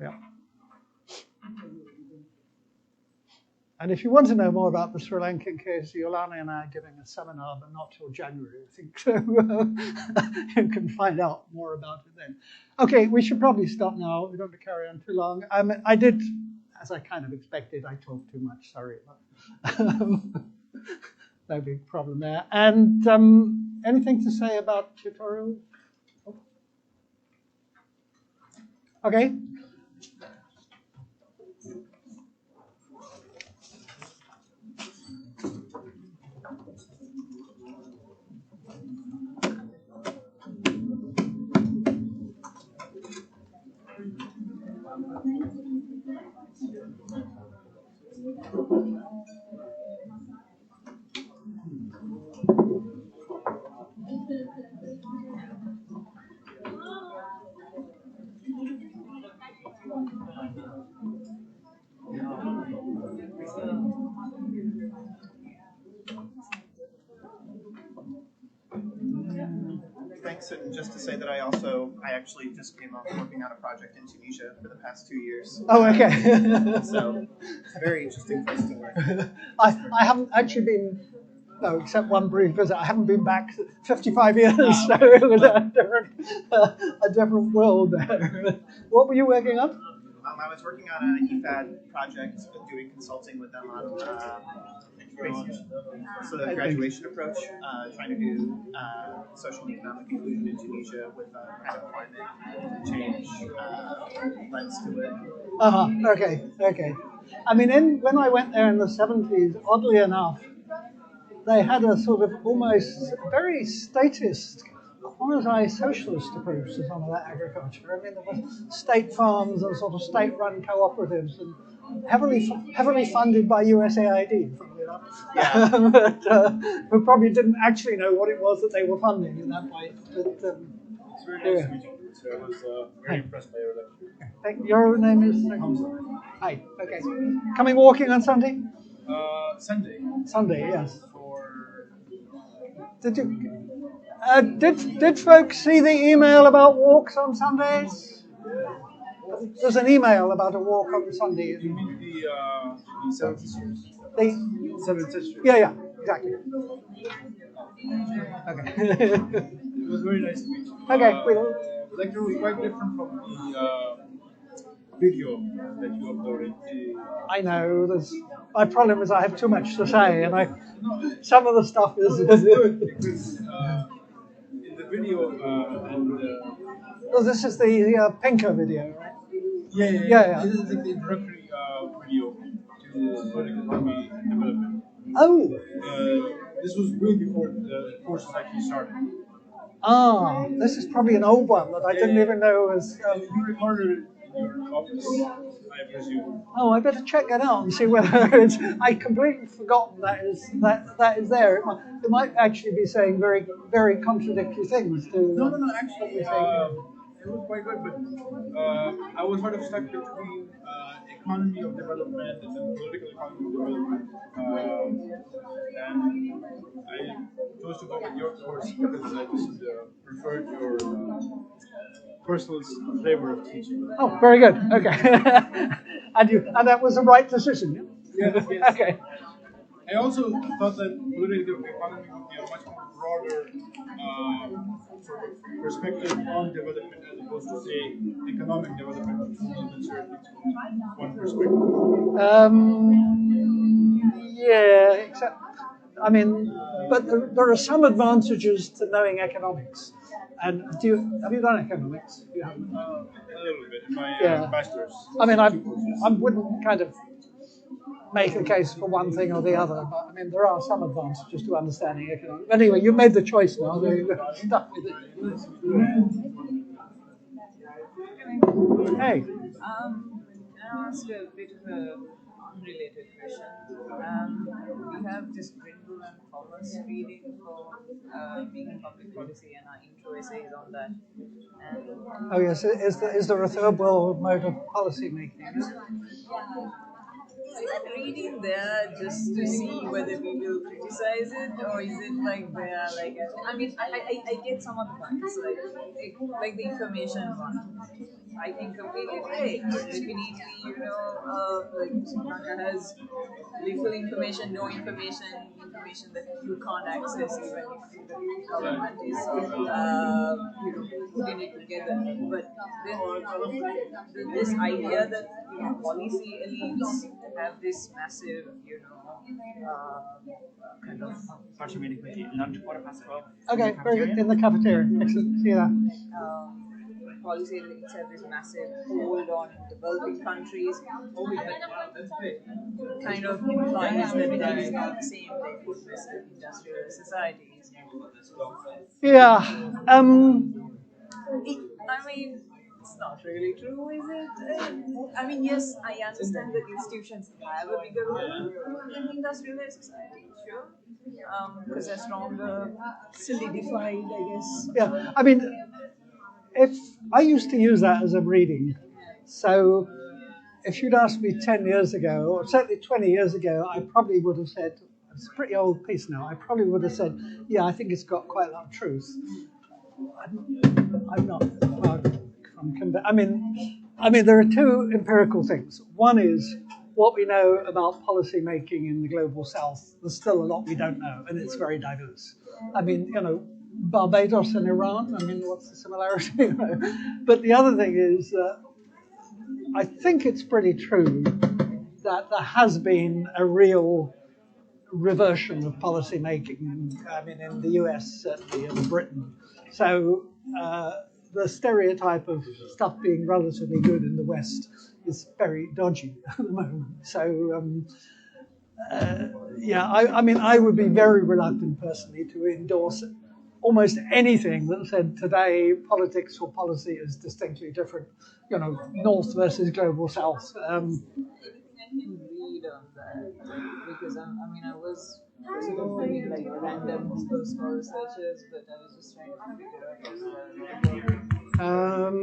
Yeah. And if you want to know more about the Sri Lankan case, Yolani and I are giving a seminar, but not till January, I think. So you can find out more about it then. Okay, we should probably stop now. We don't want to carry on too long. I did, as I kind of expected, I talked too much. Sorry. No big problem there. And anything to say about tutorial? Okay. Thanks, and just to say that I actually just came off working on a project in Tunisia for the past 2 years. Oh, okay. So it's a very interesting place to work. I haven't actually been, no, except one brief visit. I haven't been back 55 years, so it was a different world there. What were you working on? I was working on an EFAD project, doing consulting with them on so the graduation approach, trying to do social and economic inclusion in Tunisia with a kind of climate change lens to it. Okay. I mean, when I went there in the 70s, oddly enough, they had a sort of almost very statist, quasi-socialist approach to some of that agriculture. I mean, there was state farms and sort of state-run cooperatives, and heavily funded by USAID, funnily enough. Yeah. But, who probably didn't actually know what it was that they were funding in that way. But, it's very nice to meet you. So I was very impressed by your lecture. Your name is? Hi. Okay. Coming walking on Sunday? Sunday. Sunday, yes. For Did you? Did folks see the email about walks on Sundays? There's an email about a walk on Sunday. you mean the 7 Sisters? The 7 Sisters. yeah, exactly. Okay. It was very nice to meet you. Okay, the lecture was quite different from the video that you uploaded. I know. My problem is I have too much to say, and some of the stuff is. It's good because in the video Well, this is the Pinker video, right? Yeah. This is like the introductory video to political economy development. Oh. This was way before the courses actually started. Ah, this is probably an old one that I didn't even know was. You recorded it in your office, I presume. Oh, I better check that out and see whether it's. I completely forgotten that is there. It might actually be saying very very contradictory things to. No, actually, it was quite good, but I was sort of stuck between economy of development and then political economy of development. And I chose to go with your course because I just preferred your personal flavor of teaching. Oh, very good. Okay, and that was the right decision. Yes. Okay. I also thought that political economy would be a much more broader sort of perspective on development as opposed to, say, economic development, which will concern one perspective. Yeah, except, I mean, but there are some advantages to knowing economics. And have you done economics? You haven't. A little bit in my Yeah. bachelor's. I mean, I wouldn't kind of make a case for one thing or the other, but I mean, there are some advantages to understanding economics. But anyway, you made the choice now, so you're stuck with it. Hey. Can I ask a bit of a unrelated question? We have this Brindle and Thomas reading for making public policy, and our intro essay is on that. And Oh yes, is there a third world mode of policy making? is that reading there just to see whether we will criticize it, or is it like there like I mean I get some of the points like the information one. I can completely relate. Definitely, like Sri Lanka has little information, no information, information that you can't access even if the government is, putting it together. But then this idea that policy elites have this massive, kind of. Partial meeting with you. Lunch, quarter past 12. Okay, very good. In the cafeteria. Excellent. See you there. Policy elites have this massive hold on developing countries, kind of implies that that is not the same thing with Western industrial societies. Yeah. I mean, it's not really true, is it? I mean, yes, I understand that institutions have a bigger role in industrialized society, sure. Because they're stronger, solidified, I guess. Yeah. I mean, if I used to use that as a reading, so if you'd asked me 10 years ago, or certainly 20 years ago, I probably would have said, it's a pretty old piece now, I probably would have said, yeah, I think it's got quite a lot of truth. I'm not far from I mean, there are two empirical things. One is what we know about policy making in the global south. There's still a lot we don't know, and it's very diverse. I mean, Barbados and Iran, I mean, what's the similarity? But the other thing is, I think it's pretty true that there has been a real reversion of policy making, I mean, in the US, certainly, and Britain. So the stereotype of stuff being relatively good in the West is very dodgy at the moment. So, I mean, I would be very reluctant personally to endorse almost anything that said today politics or policy is distinctly different, North versus global South. Anything I can read on that, because I was sort of doing like random Google scholar searches, but I was just trying to figure out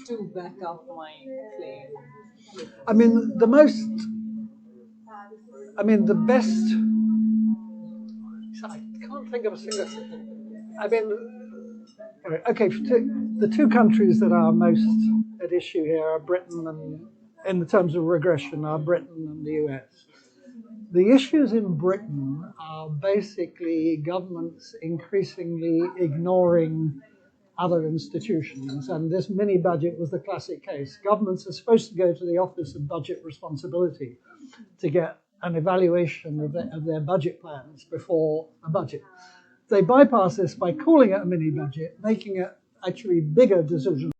to back up my claim. I mean, the best. I can't think of a single. I mean, okay. The two countries that are most at issue here are Britain and, in terms of regression, are Britain and the US. The issues in Britain are basically governments increasingly ignoring other institutions, and this mini budget was the classic case. Governments are supposed to go to the Office of Budget Responsibility to get an evaluation of their budget plans before a budget. They bypass this by calling it a mini budget, making it actually bigger decisions